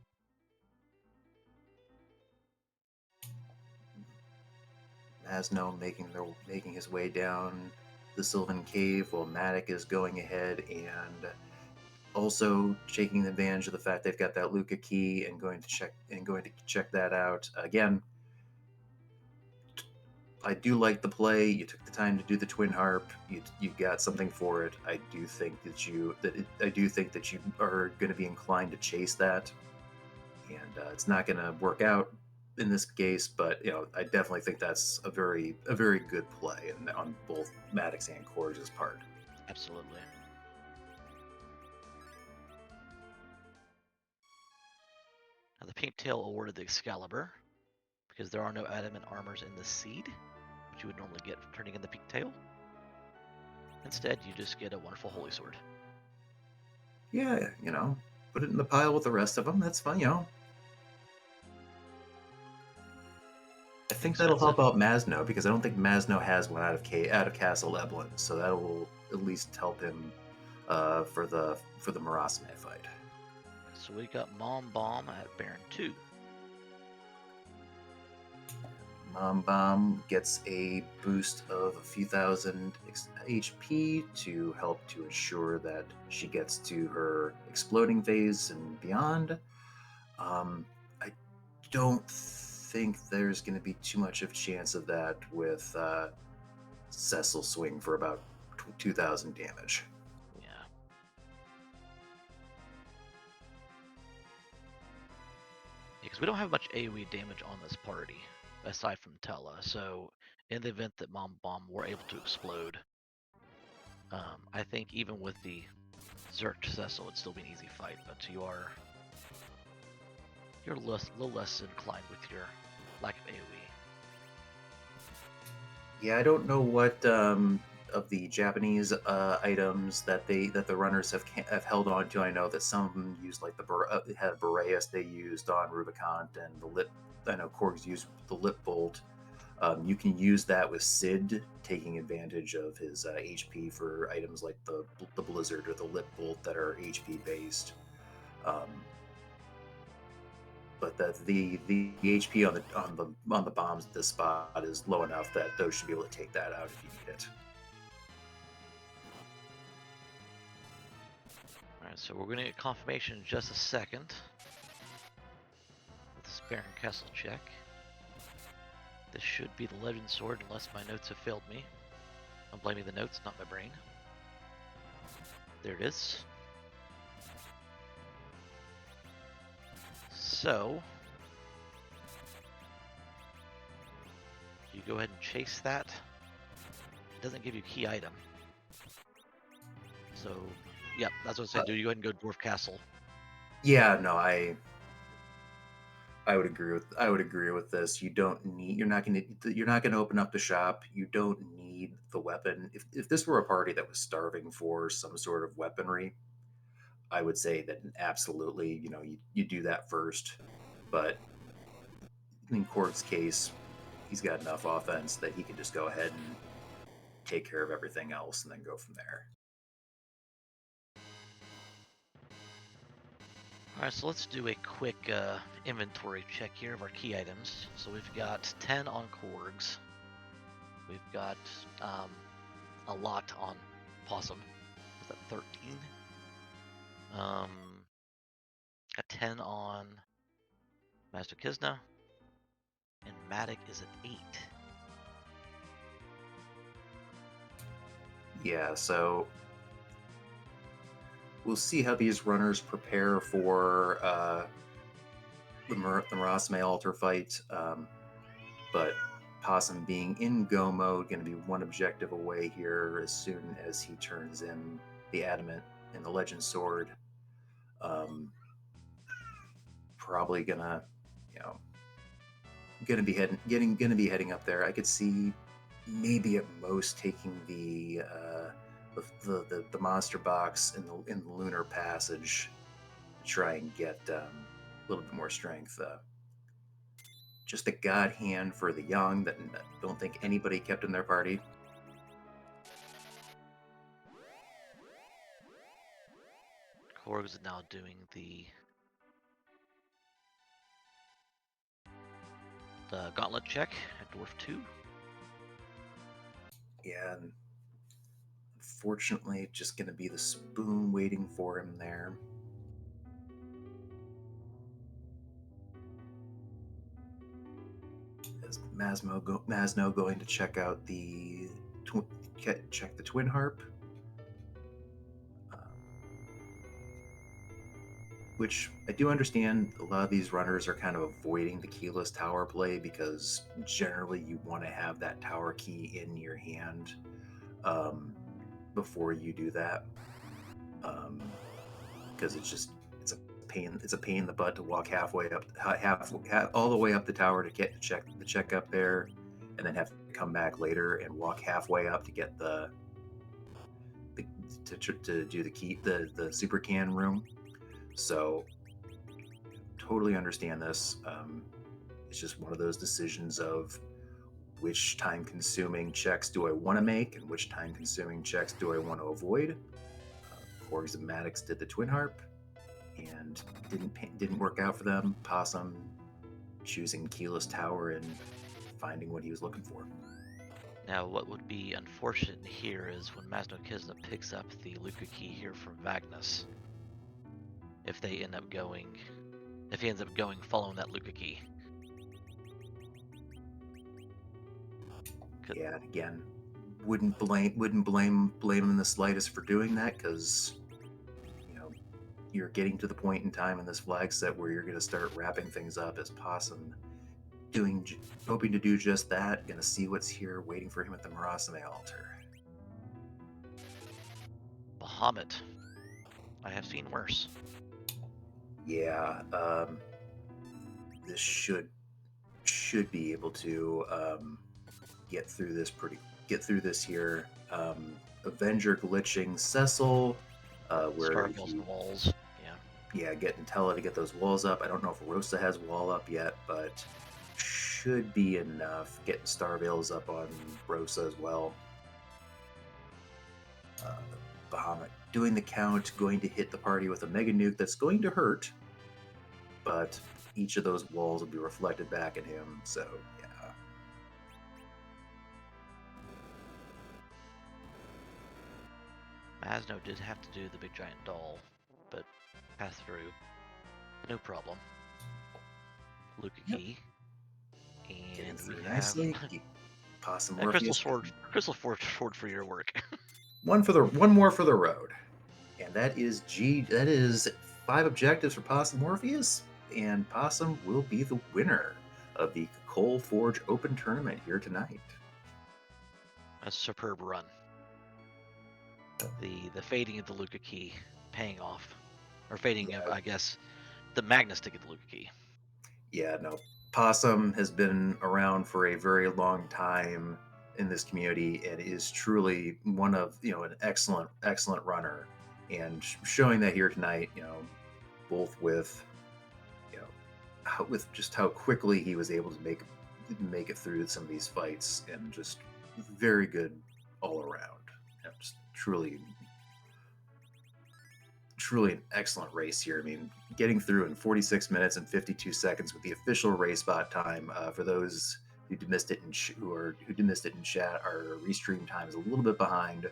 Masno making his way down the Sylvan Cave while Matic is going ahead and also taking advantage of the fact they've got that Luca key and going to check that out. Again, I do like the play. You took the time to do the twin harp. You got something for it. I do think that you are going to be inclined to chase that, and it's not going to work out in this case. But I definitely think that's a very good play, and on both Maddox and Korg's part. Absolutely. Now the Pink Tail awarded the Excalibur because there are no adamant armors in the seed, which you would normally get from turning in the Pink Tail. Instead, you just get a wonderful Holy Sword. Yeah, put it in the pile with the rest of them. That's fine, I think that'll help out Masno because I don't think Masno has one out of Castle Eblin, so that will at least help him for the Marasme fight. So we got Mom Bomb at Baron 2. Mom Bomb gets a boost of a few thousand HP to help to ensure that she gets to her exploding phase and beyond. I don't think there's going to be too much of a chance of that with Cecil swing for about 2,000 damage. Yeah. Because we don't have much AoE damage on this party, aside from Tella. So in the event that Mom Bomb were able to explode, I think even with the Zerk to Cecil, it'd still be an easy fight. But you're a little less inclined with your lack of AoE. Yeah, I don't know what of the Japanese items that the runners have held on to. I know that some of them used like had Boreas they used on Rubicon, and the lip. I know Korg's used the lip bolt. You can use that with Sid, taking advantage of his HP for items like the Blizzard or the lip bolt that are HP based. But the HP on the bombs at this spot is low enough that those should be able to take that out if you need it. Alright, so we're going to get confirmation in just a second with this Baron Castle check. This should be the Legend Sword unless my notes have failed me. I'm blaming the notes, not my brain. There it is. So, you go ahead and chase that. It doesn't give you key item. So, yeah, that's what I said. Do you go ahead and go Dwarf Castle? Yeah, no, I would agree with this. You're not gonna open up the shop. You don't need the weapon. If this were a party that was starving for some sort of weaponry, I would say that absolutely, you do that first. But in Korg's case, he's got enough offense that he can just go ahead and take care of everything else and then go from there. Alright, so let's do a quick inventory check here of our key items. So we've got 10 on Korgs. We've got a lot on Possum. Was that 13? Got 10 on Master Kizna. And Matic is at 8. Yeah, so we'll see how these runners prepare for the Marasme altar fight. But Possum being in go mode, going to be one objective away here as soon as he turns in the adamant and the legend sword. Probably gonna be heading up there. I could see maybe at most taking the monster box in the lunar passage to try and get a little bit more strength. Just a god hand for the young that I don't think anybody kept in their party. Korgs is now doing the gauntlet check at Dwarf 2. Yeah, and unfortunately, just going to be the spoon waiting for him there. Is Masno going to check out the check the twin harp? Which I do understand a lot of these runners are kind of avoiding the keyless tower play because generally you want to have that tower key in your hand before you do that, because it's a pain in the butt to walk halfway up all the way up the tower to get the check up there, and then have to come back later and walk halfway up to get to do the super can room. So totally understand this. It's just one of those decisions of which time-consuming checks do I want to make and which time-consuming checks do I want to avoid. Korgs and Maddox did the twin harp and didn't work out for them. Possum choosing keyless tower and finding what he was looking for. Now, what would be unfortunate here is when Masno Kizna picks up the Luca key here from Vagnus. If he ends up going following that Luca key. Yeah, again, wouldn't blame him in the slightest for doing that, because you're getting to the point in time in this flag set where you're going to start wrapping things up as Possum hoping to do just that. Going to see what's here waiting for him at the Marasame altar. Bahamut. I have seen worse. Yeah, this should be able to get through this here. Avenger glitching Cecil, where Starville's and walls. Yeah, getting Tella to get those walls up. I don't know if Rosa has wall up yet, but should be enough. Getting Starville's up on Rosa as well. Bahamut doing the count, going to hit the party with a mega nuke that's going to hurt, but each of those walls will be reflected back at him, so yeah. Masno did have to do the big giant doll, but passed through. No problem. Luca key. And we have nicely. Possum a crystal Morpheus. sword for your work. One more for the road. And that is 5 objectives for Possum Morpheus, and Possum will be the winner of the Kokkol Forge Open Tournament here tonight. A superb run. The fading of the Luca key paying off. Or fading of, I guess, the Magnus to get the Luca key. Yeah, no. Possum has been around for a very long time in this community and is truly one of, an excellent runner, and showing that here tonight, both with with just how quickly he was able to make it through some of these fights, and just very good all around. Just truly an excellent race here. I mean, getting through in 46 minutes and 52 seconds with the official race bot time. For those who missed it in chat, our restream time is a little bit behind,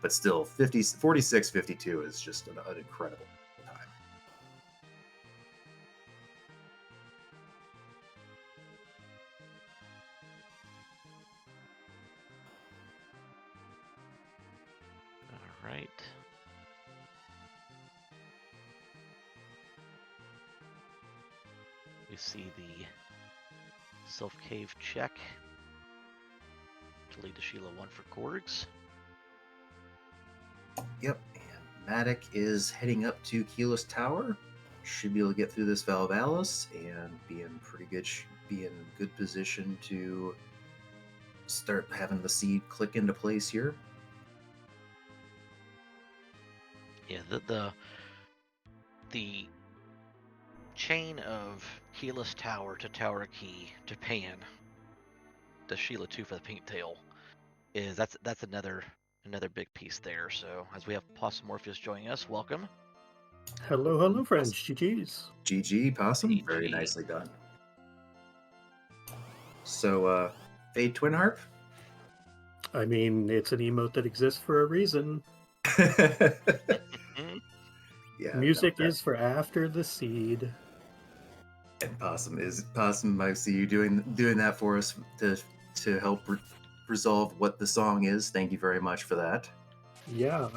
but still 46:52 is just an incredible time. All right. We see the self-cave check to lead to Sheila 1 for Korgs. Yep, and Matic is heading up to Keyless Tower. Should be able to get through this Valvalis and be in good position to start having the seed click into place here. Yeah, the chain of Keyless Tower to Tower Key to Pan to Sheila 2 for the pink tail is that's another big piece there. So as we have Possum Morpheus joining us, welcome. Hello, hello, friends. GG's. GG, Possum. Very GG. nicely done. So, Fade Twin Harp? I mean, it's an emote that exists for a reason. Mhm. Yeah, Music no, is for after the seed. and Possum. I see you doing that for us to help resolve what the song is. Thank you very much for that. Yeah,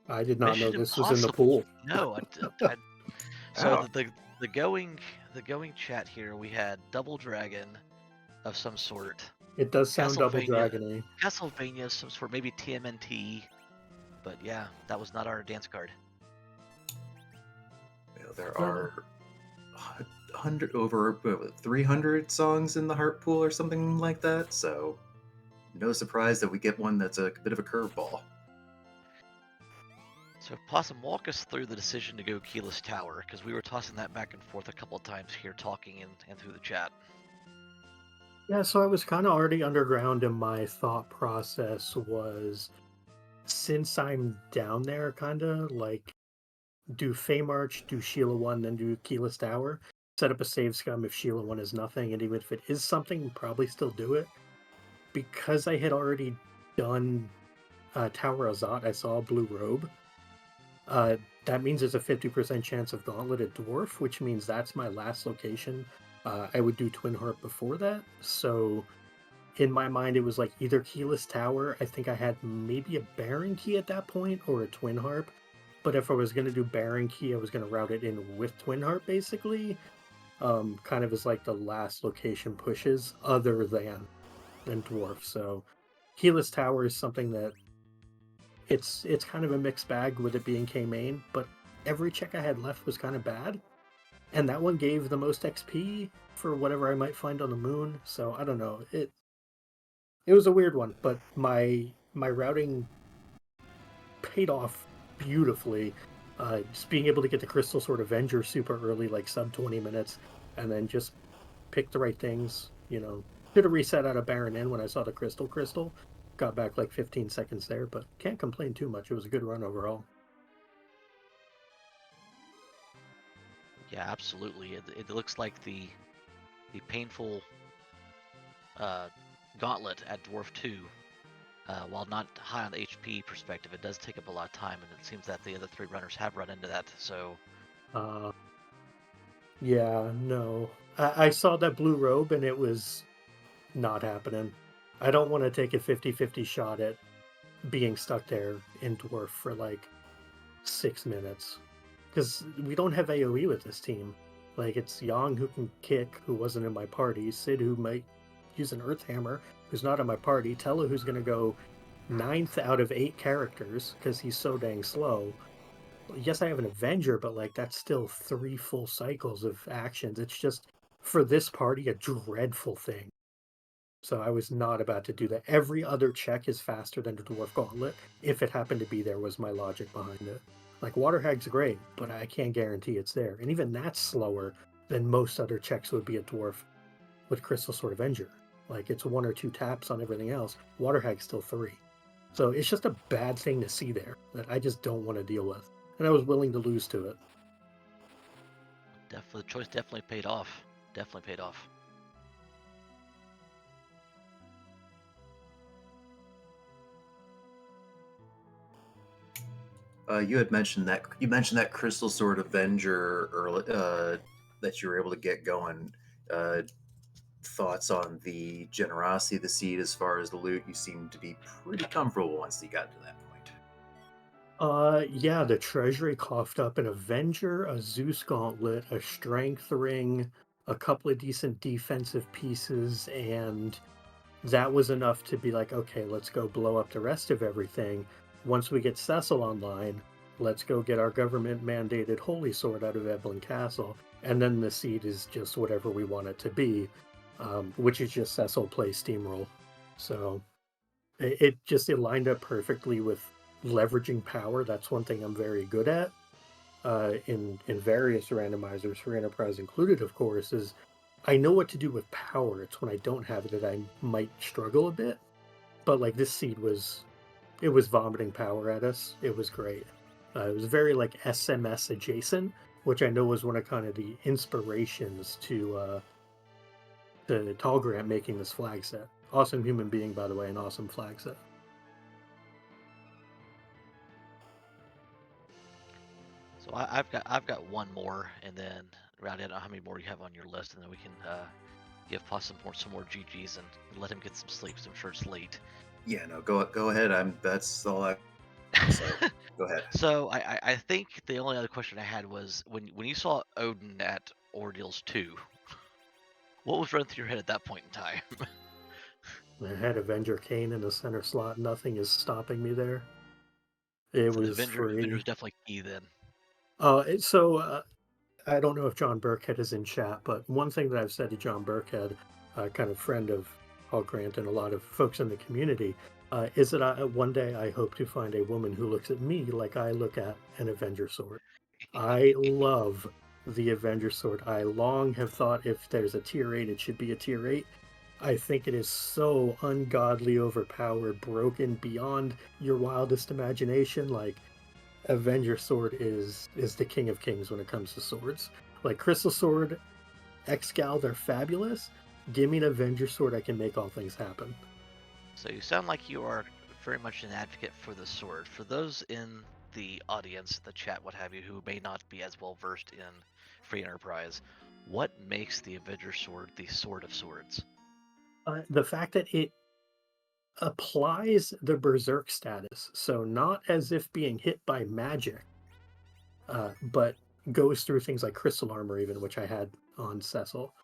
I did not know Mission this was in the Impossible. pool. No, so Ow. the going chat here, we had Double Dragon of some sort, It does sound double Castlevania, dragony. Castlevania of some sort, maybe TMNT, but yeah, that was not our dance card. There are over 300 songs in the Heart Pool or something like that. So, no surprise that we get one that's a bit of a curveball. So Possum, walk us through the decision to go Keyless Tower, because we were tossing that back and forth a couple of times here, talking and through the chat. Yeah, so I was kind of already underground, and my thought process was, since I'm down there, kind of like do Fey March, do Sheila 1, then do Keyless Tower. Set up a save scum if Sheila 1 is nothing, and even if it is something, probably still do it. Because I had already done Tower Azat, I saw a blue robe. That means there's a 50% chance of Gauntlet at Dwarf, which means that's my last location. I would do Twin Harp before that. So in my mind, it was like either Keyless Tower. I think I had maybe a Baron Key at that point or a Twin Harp. But if I was going to do Baron Key, I was going to route it in with Twin Harp, basically. Kind of as like the last location pushes other than Dwarf. So Keyless Tower is something that it's kind of a mixed bag with it being K main, but every check I had left was kind of bad. And that one gave the most XP for whatever I might find on the moon. So I don't know. It was a weird one, but my routing paid off beautifully. Just being able to get the Crystal Sword Avenger super early, like sub 20 minutes, and then just pick the right things. Should have reset out of Baron Inn when I saw the Crystal. Got back like 15 seconds there, but can't complain too much. It was a good run overall. Yeah, absolutely. It looks like the painful Gauntlet at Dwarf 2, while not high on the HP perspective, it does take up a lot of time, and it seems that the other three runners have run into that. So Yeah, no. I saw that blue robe and it was not happening. I don't want to take a 50-50 shot at being stuck there in Dwarf for like 6 minutes. Because we don't have AoE with this team. Like, it's Yang who can kick, who wasn't in my party, Sid who might use an Earth Hammer, who's not in my party, Tella who's going to go 9th out of 8 characters because he's so dang slow. Yes, I have an Avenger, but like that's still 3 full cycles of actions. It's just, for this party, a dreadful thing. So I was not about to do that. Every other check is faster than the Dwarf Gauntlet. If it happened to be there, was my logic behind it. Like, Water Hag's great, but I can't guarantee it's there. And even that's slower than most other checks would be a Dwarf with Crystal Sword Avenger. Like, it's 1 or 2 taps on everything else. Water Hag's still 3. So it's just a bad thing to see there that I just don't want to deal with. And I was willing to lose to it. definitely, the choice definitely paid off. Definitely paid off. You had mentioned that Crystal Sword Avenger early, that you were able to get going. Thoughts on the generosity of the seed as far as the loot? You seem to be pretty comfortable once you got to that point. Yeah, the treasury coughed up an Avenger, a Zeus Gauntlet, a Strength Ring, a couple of decent defensive pieces, and that was enough to be like, okay, let's go blow up the rest of everything. Once we get Cecil online, let's go get our government mandated Holy Sword out of Evelyn Castle, and then the seed is just whatever we want it to be, which is just Cecil plays Steamroll. So it lined up perfectly with leveraging power. That's one thing I'm very good at. In various randomizers, for Enterprise included, of course, is I know what to do with power. It's when I don't have it that I might struggle a bit. But like this seed was vomiting power at us. It was great. It was very like SMS adjacent, which I know was one of kind of the inspirations to Tall Grant making this flag set. Awesome human being, by the way, an awesome flag set. So I've got one more, and then Rowdy, I don't know how many more you have on your list, and then we can give Possum some more GGs and let him get some sleep. So I'm sure it's late. Yeah, no, go ahead. That's all I say. Go ahead. So I think the only other question I had was when you saw Odin at Ordeals 2, what was running through your head at that point in time? I had Avenger Kane in the center slot. Nothing is stopping me there. It So the was Avenger free. was definitely key then. I don't know if John Burkhead is in chat, but one thing that I've said to John Burkhead, kind of friend of Paul Grant and a lot of folks in the community, is that one day I hope to find a woman who looks at me like I look at an Avenger sword. I love the Avenger sword. I long have thought if there's a tier 8, it should be a tier 8. I think it is so ungodly overpowered, broken beyond your wildest imagination. Like, Avenger Sword is the king of kings when it comes to swords. Like Crystal Sword, Excal, they're fabulous. Give me an Avenger Sword, I can make all things happen. So you sound like you are very much an advocate for the sword. For those in the audience, the chat, what have you, who may not be as well versed in Free Enterprise, what makes the Avenger Sword the Sword of Swords? The fact that it applies the Berserk status, so not as if being hit by magic, but goes through things like Crystal Armor, even, which I had on Cecil.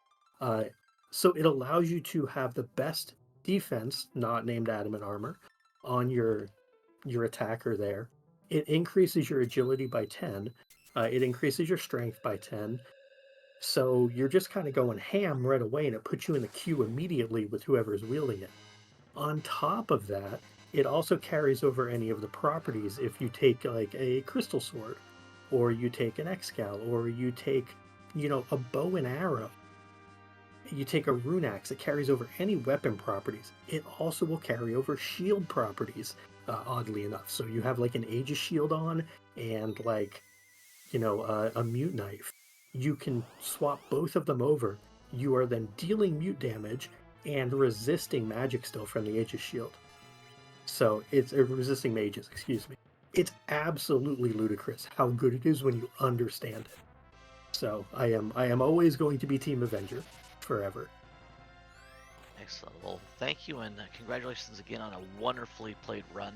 Uh, so it allows you to have the best defense, not named Adamant Armor, on your attacker there. It increases your agility by 10. It increases your strength by 10. So you're just kind of going ham right away, and it puts you in the queue immediately with whoever's wielding it. On top of that, it also carries over any of the properties if you take like a crystal sword, or you take an excal, or you take, a bow and arrow. You take a rune axe, it carries over any weapon properties. It also will carry over shield properties, oddly enough. So you have like an Aegis shield on and like, a mute knife. You can swap both of them over. You are then dealing mute damage and resisting magic still from the Aegis shield. So it's resisting mages, excuse me. It's absolutely ludicrous how good it is when you understand it. So I am always going to be Team Avenger forever. Excellent. Well, thank you, and congratulations again on a wonderfully played run.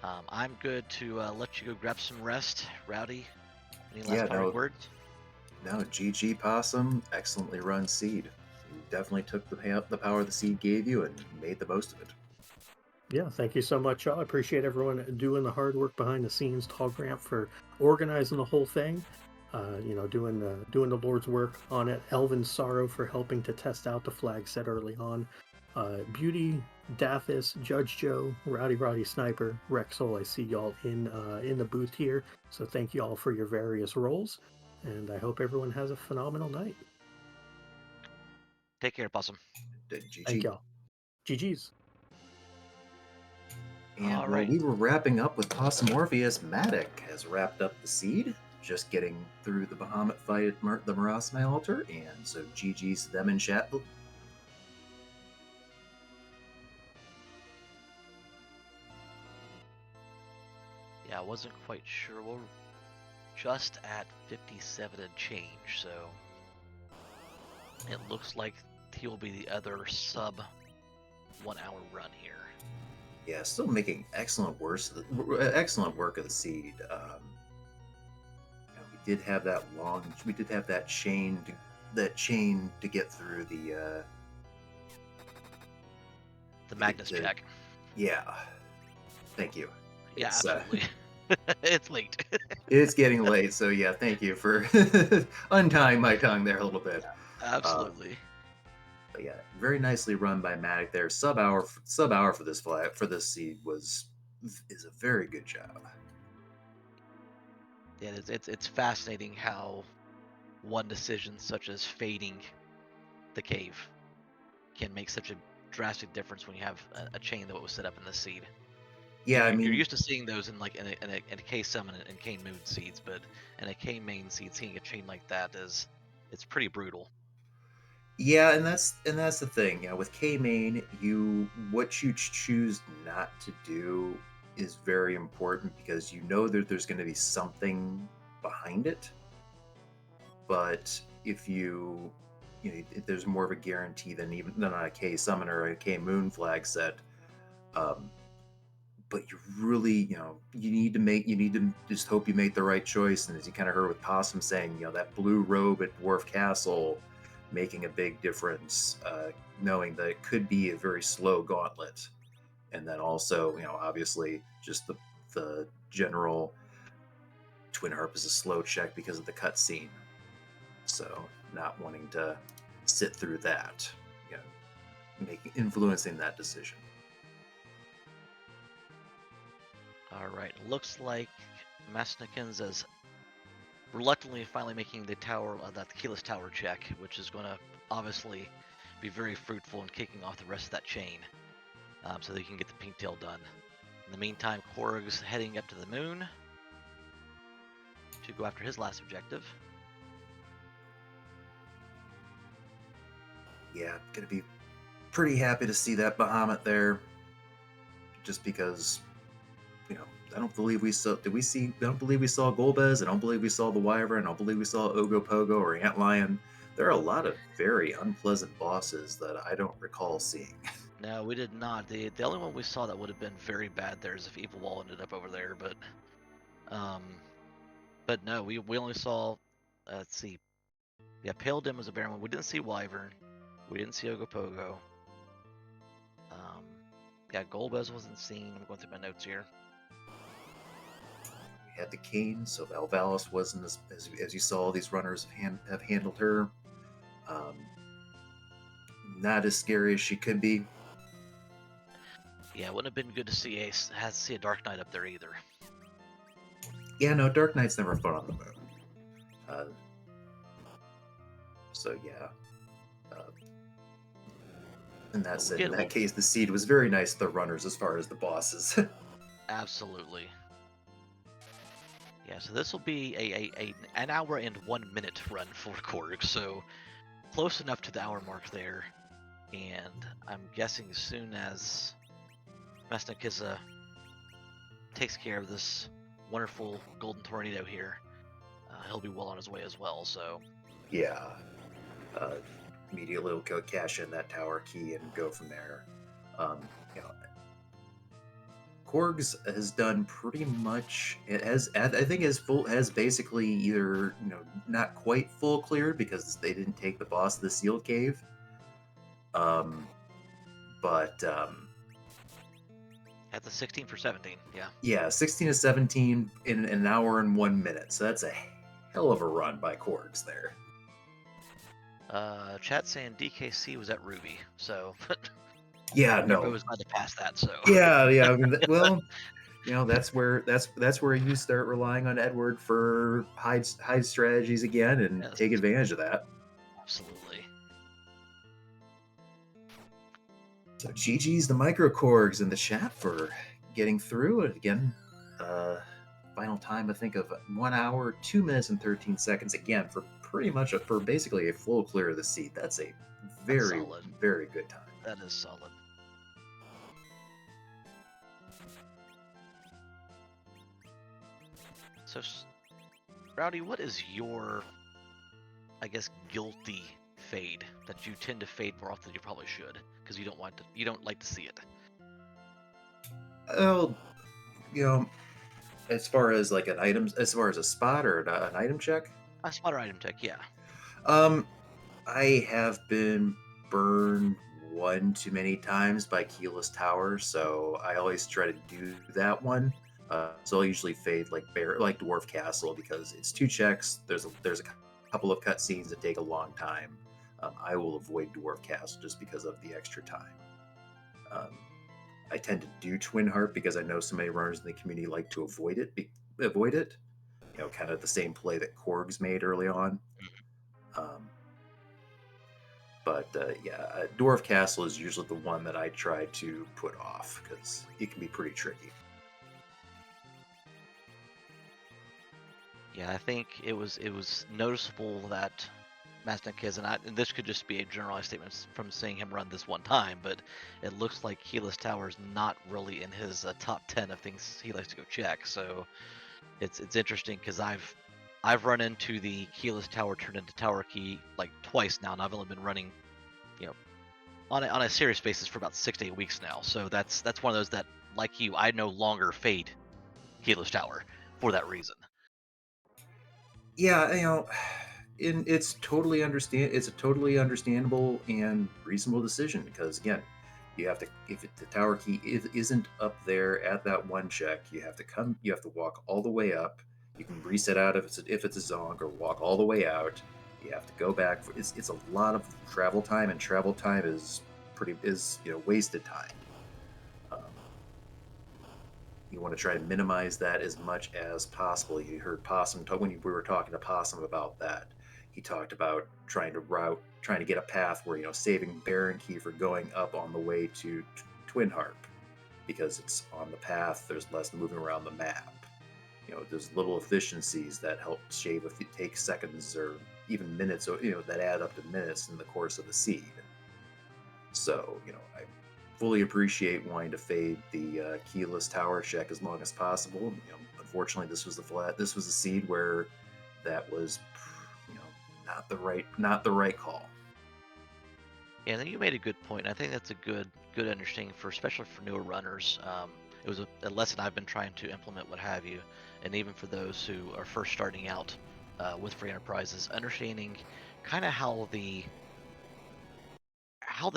I'm good to let you go grab some rest. Rowdy, any last parting words? No, GG Possum, excellently run seed. You definitely took the power the seed gave you and made the most of it. Yeah, thank you so much, y'all. I appreciate everyone doing the hard work behind the scenes. Tall Grant for organizing the whole thing. Doing the Lord's work on it. Elvin Sorrow for helping to test out the flag set early on. Beauty, Dathis, Judge Joe, Rowdy Sniper, Rexol. I see y'all in the booth here. So thank you all for your various roles, and I hope everyone has a phenomenal night. Take care, Possum. GG. Thank y'all. GG's. And All while right. we were wrapping up with Possum Orpheus, Matic has wrapped up the seed, just getting through the Bahamut fight at the Marasmi altar, and so GG's to them in chat. Yeah, I wasn't quite sure. We're just at 57 and change, so it looks like he'll be the other sub 1 hour run here. Yeah, still making excellent work of the seed. We did have that chain to get through the Magnus check. Yeah, thank you. Yeah, absolutely. It's late. It's getting late, so yeah, thank you for untying my tongue there a little bit. Absolutely. But yeah, very nicely run by Matic there. Sub hour for this seed is a very good job. Yeah, it's fascinating how one decision such as fading the cave can make such a drastic difference when you have a chain that was set up in the seed. Yeah, I You're mean, used to seeing those in like in a K summon and K moon seeds, but in a K main seed, seeing a chain like that it's pretty brutal. yeah, and that's the thing. Yeah, with K main, what you choose not to do is very important because you know that there's going to be something behind it. But if there's more of a guarantee than on a K summon or a K moon flag set. Um, but you really, you need to just hope you make the right choice. And as you kind of heard with Possum saying, that blue robe at Dwarf Castle making a big difference, knowing that it could be a very slow gauntlet. And then also, obviously just the general Twin Harp is a slow check because of the cutscene. So not wanting to sit through that, influencing that decision. All right, looks like Masnikins is reluctantly finally making the tower, that keyless tower check, which is going to obviously be very fruitful in kicking off the rest of that chain, so that you can get the pink tail done. In the meantime, Korg's heading up to the moon to go after his last objective. Yeah, gonna be pretty happy to see that Bahamut there, just because I don't believe we saw. Did we see? I don't believe we saw Golbez. I don't believe we saw the Wyvern. I don't believe we saw Ogopogo or Antlion. There are a lot of very unpleasant bosses that I don't recall seeing. No, we did not. The only one we saw that would have been very bad there is if Evil Wall ended up over there, um, but no, we only saw. Let's see. Yeah, Pale Dim was a barren one. We didn't see Wyvern. We didn't see Ogopogo. Um, yeah, Golbez wasn't seen. I'm going through my notes here. We had the Cane, so Valvalis wasn't as you saw. These runners have handled her. Um, not as scary as she could be. Yeah, it wouldn't have been good to see a Dark Knight up there either. Yeah, no, Dark Knight's never fun on the moon. So yeah. In that case, the seed was very nice to the runners as far as the bosses. Absolutely. Yeah, so this will be an hour and 1 minute run for Korg, so close enough to the hour mark there. And I'm guessing as soon as Mesnakiza takes care of this wonderful golden tornado here, he'll be well on his way as well. So yeah. Immediately we'll go cash in that tower key and go from there. You know, Korgs has done pretty much. It has, I think, has basically either not quite full cleared because they didn't take the boss of the sealed cave. But at the 16 for 17, yeah. Yeah, 16 to 17 in an hour and 1 minute. So that's a hell of a run by Korgs there. Chat saying DKC was at Ruby, so Yeah, no, everybody was about to pass that. So yeah. I mean, well, that's where you start relying on Edward for hide strategies again and yes, take advantage of that. absolutely. So GG's the micro Korgs in the chat for getting through it again. Final time I think of 1 hour, 2 minutes and 13 seconds again for pretty much for basically a full clear of the seat. That's a very very good time. That is solid. So, Rowdy, what is your, I guess, guilty fade that you tend to fade more often than you probably should because you don't like to see it? Oh, as far as like as far as a spot or an item check, A spotter item tech, yeah. I have been burned one too many times by Keyless Tower, so I always try to do that one. So I'll usually fade like Dwarf Castle because it's 2 checks. There's a couple of cutscenes that take a long time. I will avoid Dwarf Castle just because of the extra time. I tend to do Twin Heart because I know so many runners in the community like to avoid it. Kind of the same play that Korgs made early on. But Dwarf Castle is usually the one that I try to put off because it can be pretty tricky. Yeah, I think it was noticeable that Mazdakiz, and this could just be a generalized statement from seeing him run this one time, but it looks like Keyless Tower is not really in his top 10 of things he likes to go check. So it's interesting because I've run into the Keyless Tower turned into Tower Key like twice now, and I've only been running, you know, on a serious basis for about 6 to 8 weeks now. So that's one of those that, like you, I no longer fade Keyless Tower for that reason. Yeah, and it's a totally understandable and reasonable decision because again, you have to if the tower key isn't up there at that one check, you have to walk all the way up. You can reset out if it's a zonk or walk all the way out. You have to go back. It's a lot of travel time, and travel time is wasted time. Um, you want to try to minimize that as much as possible. You heard Possum talk we were talking to Possum about that. He talked about trying to get a path where saving Baron Key for going up on the way to Twin Harp because it's on the path. There's less moving around the map. There's little efficiencies that help shave if you take seconds or even minutes, or that add up to minutes in the course of the seed. So I fully appreciate wanting to fade the keyless tower check as long as possible. Unfortunately, this was a seed where that was, not the right call. Yeah, and then you made a good point. I think that's a good understanding for especially for newer runners. It was a lesson I've been trying to implement, what have you, and even for those who are first starting out with free enterprises, understanding kind of how the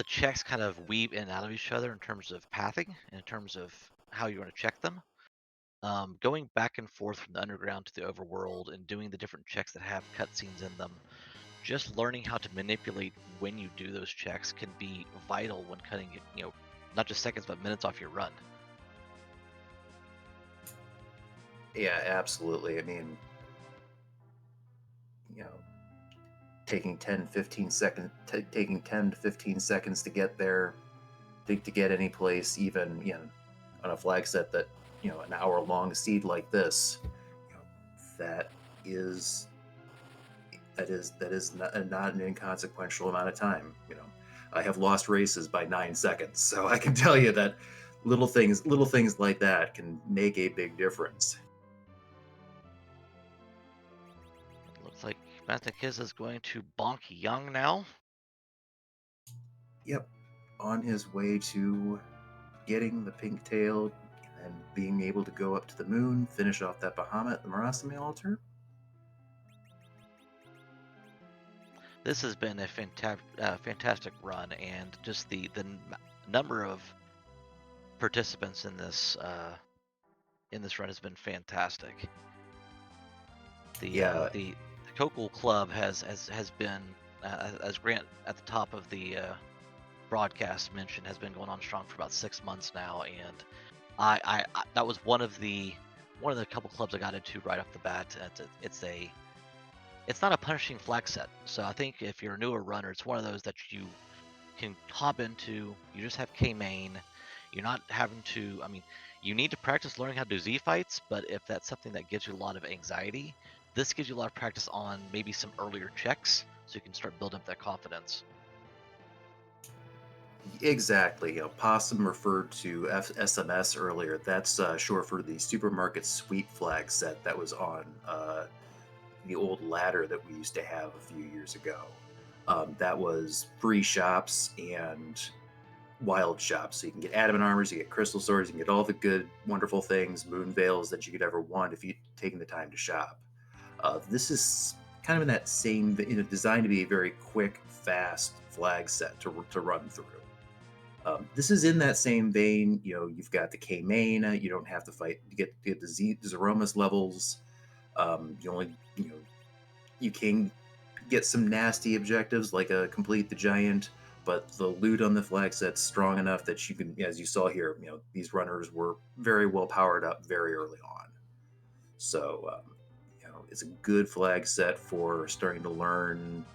checks kind of weave in and out of each other in terms of pathing, and in terms of how you're going to check them. Going back and forth from the underground to the overworld and doing the different checks that have cutscenes in them, just learning how to manipulate when you do those checks can be vital when cutting not just seconds but minutes off your run. Yeah, absolutely. I mean, you know, taking 10 to 15 seconds to get there, to get any place, even on a flag set that an hour long seed like this, that is not an inconsequential amount of time. I have lost races by 9 seconds, so I can tell you that little things like that can make a big difference. Looks like Mastikiz is going to bonk Young now. Yep, on his way to getting the pink tail and being able to go up to the moon, finish off that Bahamut at the Marasime altar. This has been a fantastic run, and just the number of participants in this run has been fantastic. The Kokkol Club has been, as Grant at the top of the broadcast mentioned, has been going on strong for about 6 months now, and I that was one of the couple clubs I got into right off the bat. It's not a punishing flag set, so I think if you're a newer runner, it's one of those that you can hop into. You just have K main. You're not having to. I mean, you need to practice learning how to do Z fights, but if that's something that gives you a lot of anxiety, this gives you a lot of practice on maybe some earlier checks, so you can start building up that confidence. Exactly. Possum referred to SMS earlier. That's short for the supermarket sweep flag set that was on the old ladder that we used to have a few years ago. That was free shops and wild shops. So you can get adamant armors, you get crystal swords, you can get all the good, wonderful things, moon veils that you could ever want if you'd taken the time to shop. This is kind of in that same, designed to be a very quick, fast flag set to run through. This is in that same vein. You've got the K main. You don't have to fight to get the Zeromus levels. You can get some nasty objectives like complete the giant, but the loot on the flag set's strong enough that you can, as you saw here, these runners were very well powered up very early on. So it's a good flag set for starting to learn.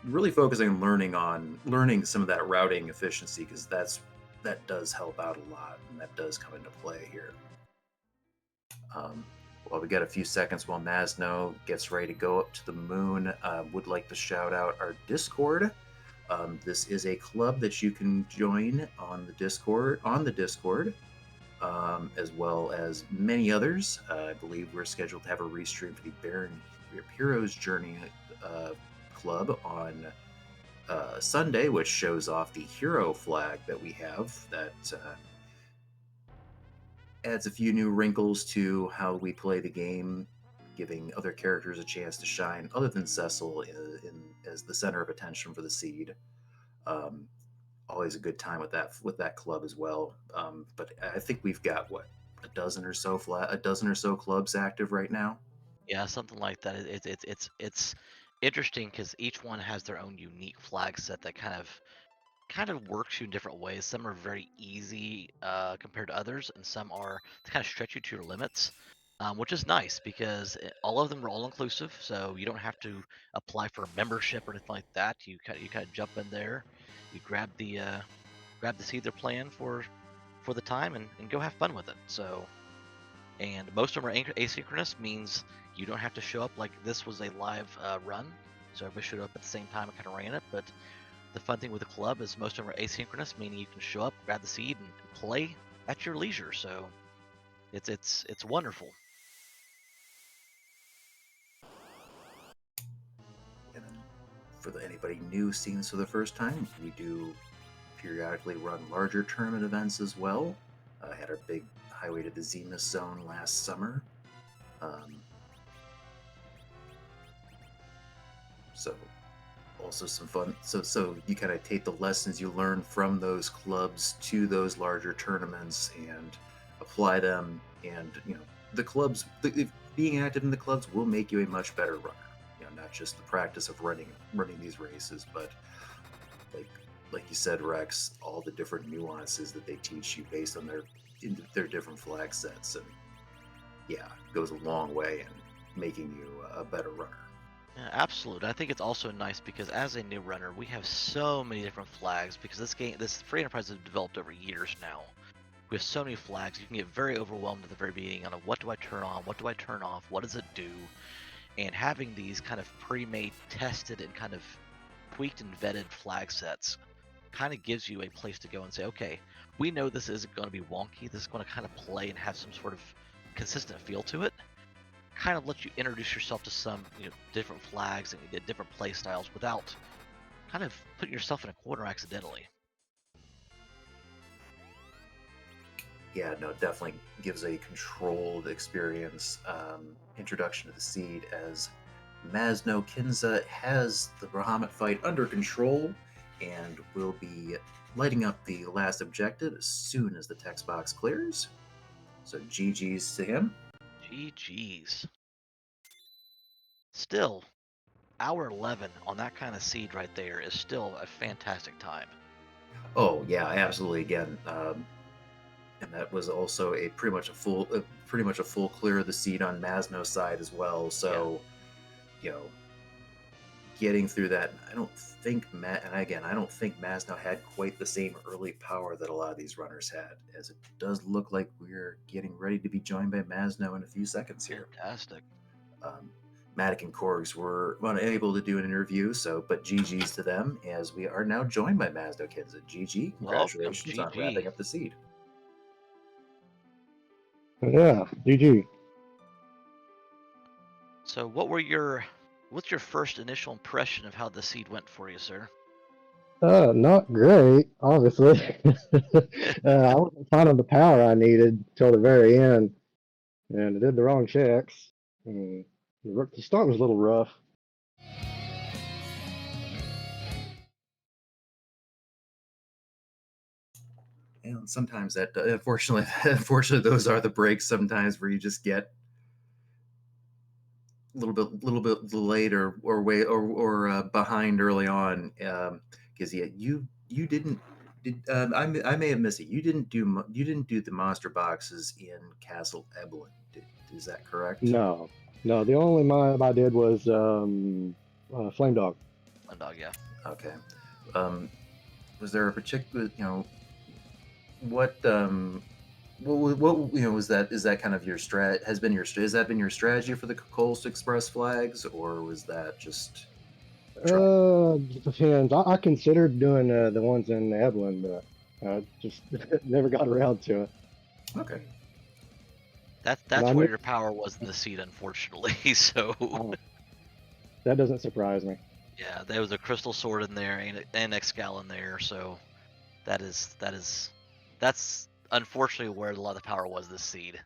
Really focusing on learning some of that routing efficiency, because that does help out a lot, and that does come into play here. Well, we got a few seconds while Masno gets ready to go up to the moon. Would like to shout out our Discord. This is a club that you can join on the Discord. As well as many others. I believe we're scheduled to have a restream for the Baron Heroes Journey club on Sunday, which shows off the hero flag that we have. That adds a few new wrinkles to how we play the game, giving other characters a chance to shine, other than Cecil as the center of attention for the seed. Um, Always a good time with that club as well. But I think we've got a dozen or so clubs active right now. Yeah, something like that. It's interesting because each one has their own unique flag set that kind of works you in different ways. Some are very easy compared to others, and some are to kind of stretch you to your limits, which is nice because all of them are all inclusive. So you don't have to apply for a membership or anything like that. You kind of jump in there, you grab the seed they're playing for the time, and go have fun with it. So, and most of them are asynchronous, means you don't have to show up. Like this was a live run, so everybody showed up at the same time and kind of ran it. But the fun thing with the club is most of them are asynchronous, meaning you can show up, grab the seed, and play at your leisure. So it's wonderful. And then for anybody new seeing this for the first time, we do periodically run larger tournament events as well. Had our big Highway to the Zenith Zone last summer. So also some fun. So you kind of take the lessons you learn from those clubs to those larger tournaments and apply them. And being active in the clubs will make you a much better runner. Not just the practice of running these races, but like you said, Rex, all the different nuances that they teach you based on their different flag sets, and yeah, it goes a long way in making you a better runner. Yeah, absolutely. I think it's also nice because as a new runner, we have so many different flags because this free enterprise has developed over years now. We have so many flags, you can get very overwhelmed at the very beginning on what do I turn on, what do I turn off, what does it do? And having these kind of pre-made, tested, and kind of tweaked and vetted flag sets kind of gives you a place to go and say, okay, we know this isn't going to be wonky. This is going to kind of play and have some sort of consistent feel to it. Kind of lets you introduce yourself to some different flags and different play styles without kind of putting yourself in a corner accidentally. Yeah, no, definitely gives a controlled experience. Introduction to the seed as Masno Kinza has the Bahamut fight under control and will be lighting up the last objective as soon as the text box clears. So GG's to him. GG's. Still, hour 11 on that kind of seed right there is still a fantastic time. Oh yeah, absolutely. Again, and that was also pretty much a full clear of the seed on Masno's side as well. So, getting through that, I don't think Masno had quite the same early power that a lot of these runners had, as it does look like we're getting ready to be joined by Masno in a few seconds here. Fantastic. Matic and Korgs were unable to do an interview, but GG's to them, as we are now joined by Masno Kinza. GG, congratulations on wrapping up the seed. Yeah, GG. So what's your first initial impression of how the seed went for you, sir? Not great, obviously. I wasn't finding the power I needed till the very end, and I did the wrong checks. And the start was a little rough. And sometimes that, unfortunately, those are the breaks. Sometimes where you just get a little bit late or behind early on, because you didn't. I may have missed it. You didn't do the monster boxes in Castle Eblin. Is that correct? No. The only mob I did was Flame Dog. Flame Dog, yeah. Okay. Was there a particular, what what is that kind of your strat? Has that been your strategy for the Kokkol Express flags, or was that just try? Depends. I considered doing the ones in Evelyn, but just never got around to it. Okay. And That's I where knew your power was in the seed, unfortunately. So that doesn't surprise me. yeah, there was a crystal sword in there and an Excal in there. So that's unfortunately where a lot of the power was this seed.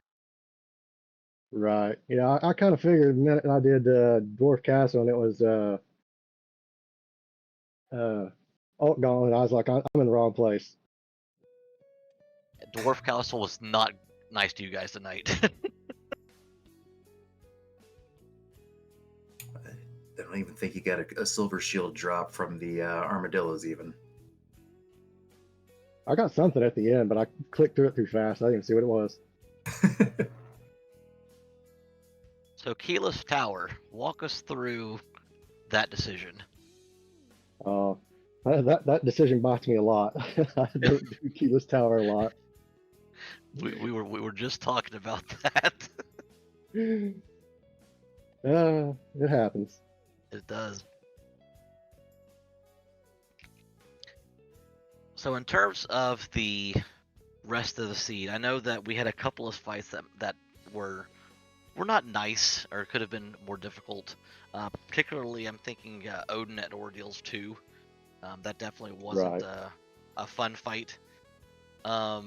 Right. Yeah, I kind of figured the minute I did Dwarf Castle and it was Alt Gauntlet, I was like, I'm in the wrong place. Dwarf Castle was not nice to you guys tonight. I don't even think you got a silver shield drop from the armadillos even. I got something at the end, but I clicked through it too fast. I didn't even see what it was. So Keyless Tower, walk us through that decision. Uh, that decision bites me a lot. I don't do Keyless Tower a lot. We were just talking about that. It happens. It does. So in terms of the rest of the seed, I know that we had a couple of fights that were not nice or could have been more difficult. Particularly, I'm thinking Odin at Ordeals 2. That definitely wasn't Right. a fun fight. For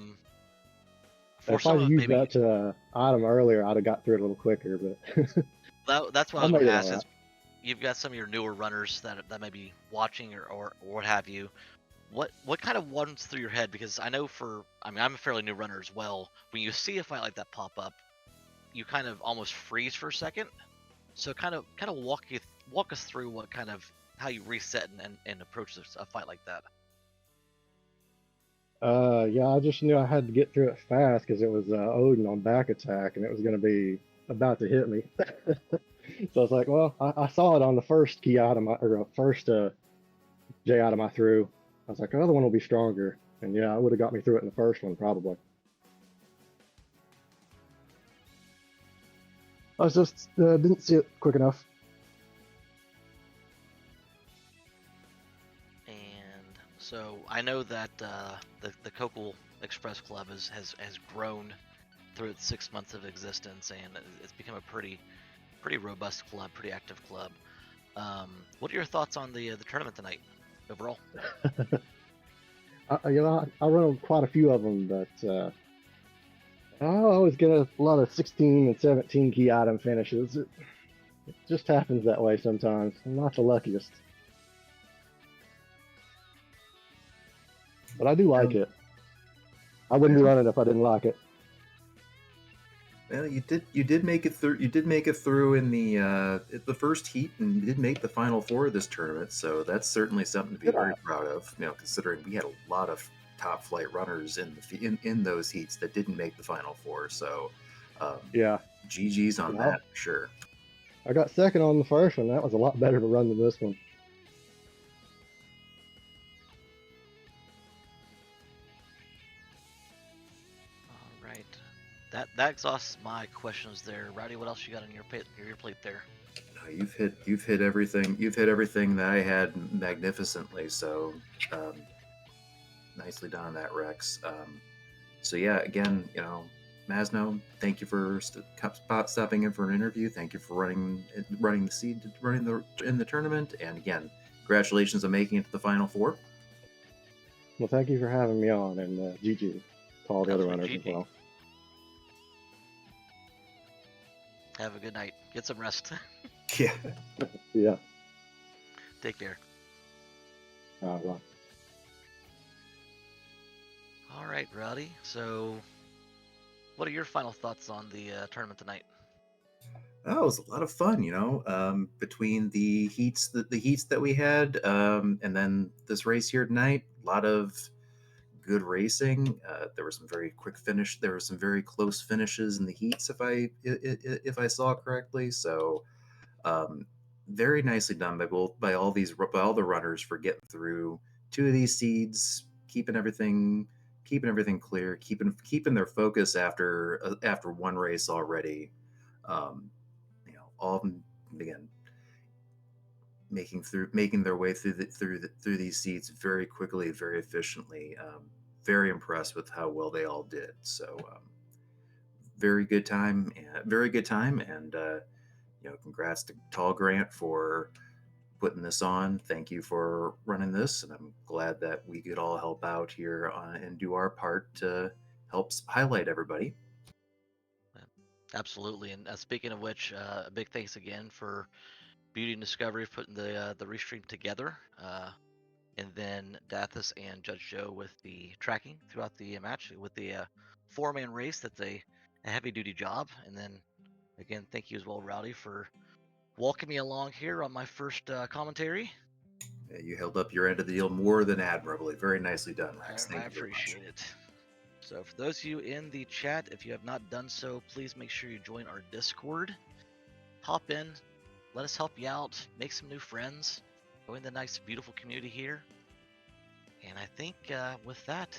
If I'd some of used maybe that item earlier, I'd have got through it a little quicker, but that's what I I was made going to it ask. all Is right. you've got some of your newer runners that may be watching or what have you. What kind of runs through your head? Because I know I'm a fairly new runner as well. When you see a fight like that pop up, you kind of almost freeze for a second. So kind of walk us through what kind of how you reset and approach a fight like that. Yeah, I just knew I had to get through it fast because it was Odin on back attack, and it was going to be about to hit me. So I was like, well, I saw it on the first key item, or first J item I threw. I was like, the other one will be stronger, and yeah, it would have got me through it in the first one probably. I was just didn't see it quick enough. And so I know that the Kokkol Express Club has grown through its 6 months of existence, and it's become a pretty robust club, pretty active club. What are your thoughts on the tournament tonight overall? I run quite a few of them, but I always get a lot of 16 and 17 key item finishes. It just happens that way sometimes. I'm not the luckiest, but I do like it. I wouldn't be running if I didn't like it. Well, you did make it through. You did make it through in the first heat, and you did make the final four of this tournament. So that's certainly something to be Did very I? proud of. Considering we had a lot of top flight runners in those heats that didn't make the final four. So, um, Yeah. GG's on Yeah, that for sure. I got second on the first one. That was a lot better to run than this one. All right, that exhausts my questions there. Rowdy, what else you got on your plate there? You've hit everything. You've hit everything that I had magnificently. So, um, nicely done on that, Rex. So yeah, again, Masno, thank you for stopping in for an interview. Thank you for running the seed, in the tournament, and again, congratulations on making it to the final four. Well, thank you for having me on, and GG to all the other runners Absolutely, as well. Have a good night. Get some rest. Yeah. Yeah. Take care. Right. All right, Rowdy. So, what are your final thoughts on the tournament tonight? Oh, it was a lot of fun, between the heats that we had, and then this race here tonight. A lot of good racing. There were some very quick finish. There were some very close finishes in the heats, if I saw correctly. So, um, very nicely done by all the runners for getting through two of these seeds, keeping everything keeping everything clear, keeping their focus after one race already. All of them again making their way through these seats very quickly, very efficiently. Very impressed with how well they all did. So very good time, and congrats to Tall Grant for putting this on. Thank you for running this, and I'm glad that we could all help out here and do our part to help highlight everybody. Absolutely. And speaking of which, a big thanks again for Beauty and Discovery for putting the restream together, and then Dathis and Judge Joe with the tracking throughout the match with the 4-man race. That's a heavy duty job. And then again, thank you as well, Rowdy, for walking me along here on my first commentary. You held up your end of the deal more than admirably. Very nicely done, Rex. Thank I you very much. appreciate it. So for those of you in the chat, if you have not done so, please make sure you join our Discord. Hop in, let us help you out, make some new friends, join the nice, beautiful community here. And I think with that,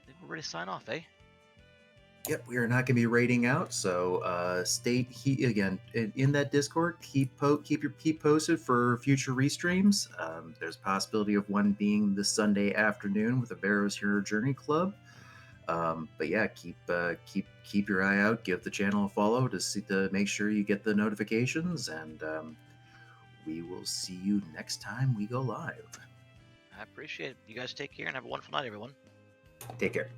I think we're ready to sign off, eh? Yep, we are not going to be rating out, so again in that Discord. Keep posted for future restreams. There's a possibility of one being this Sunday afternoon with the Barrows Hero Journey Club. But yeah, keep your eye out. Give the channel a follow to make sure you get the notifications, and we will see you next time we go live. I appreciate it. You guys take care and have a wonderful night, everyone. Take care.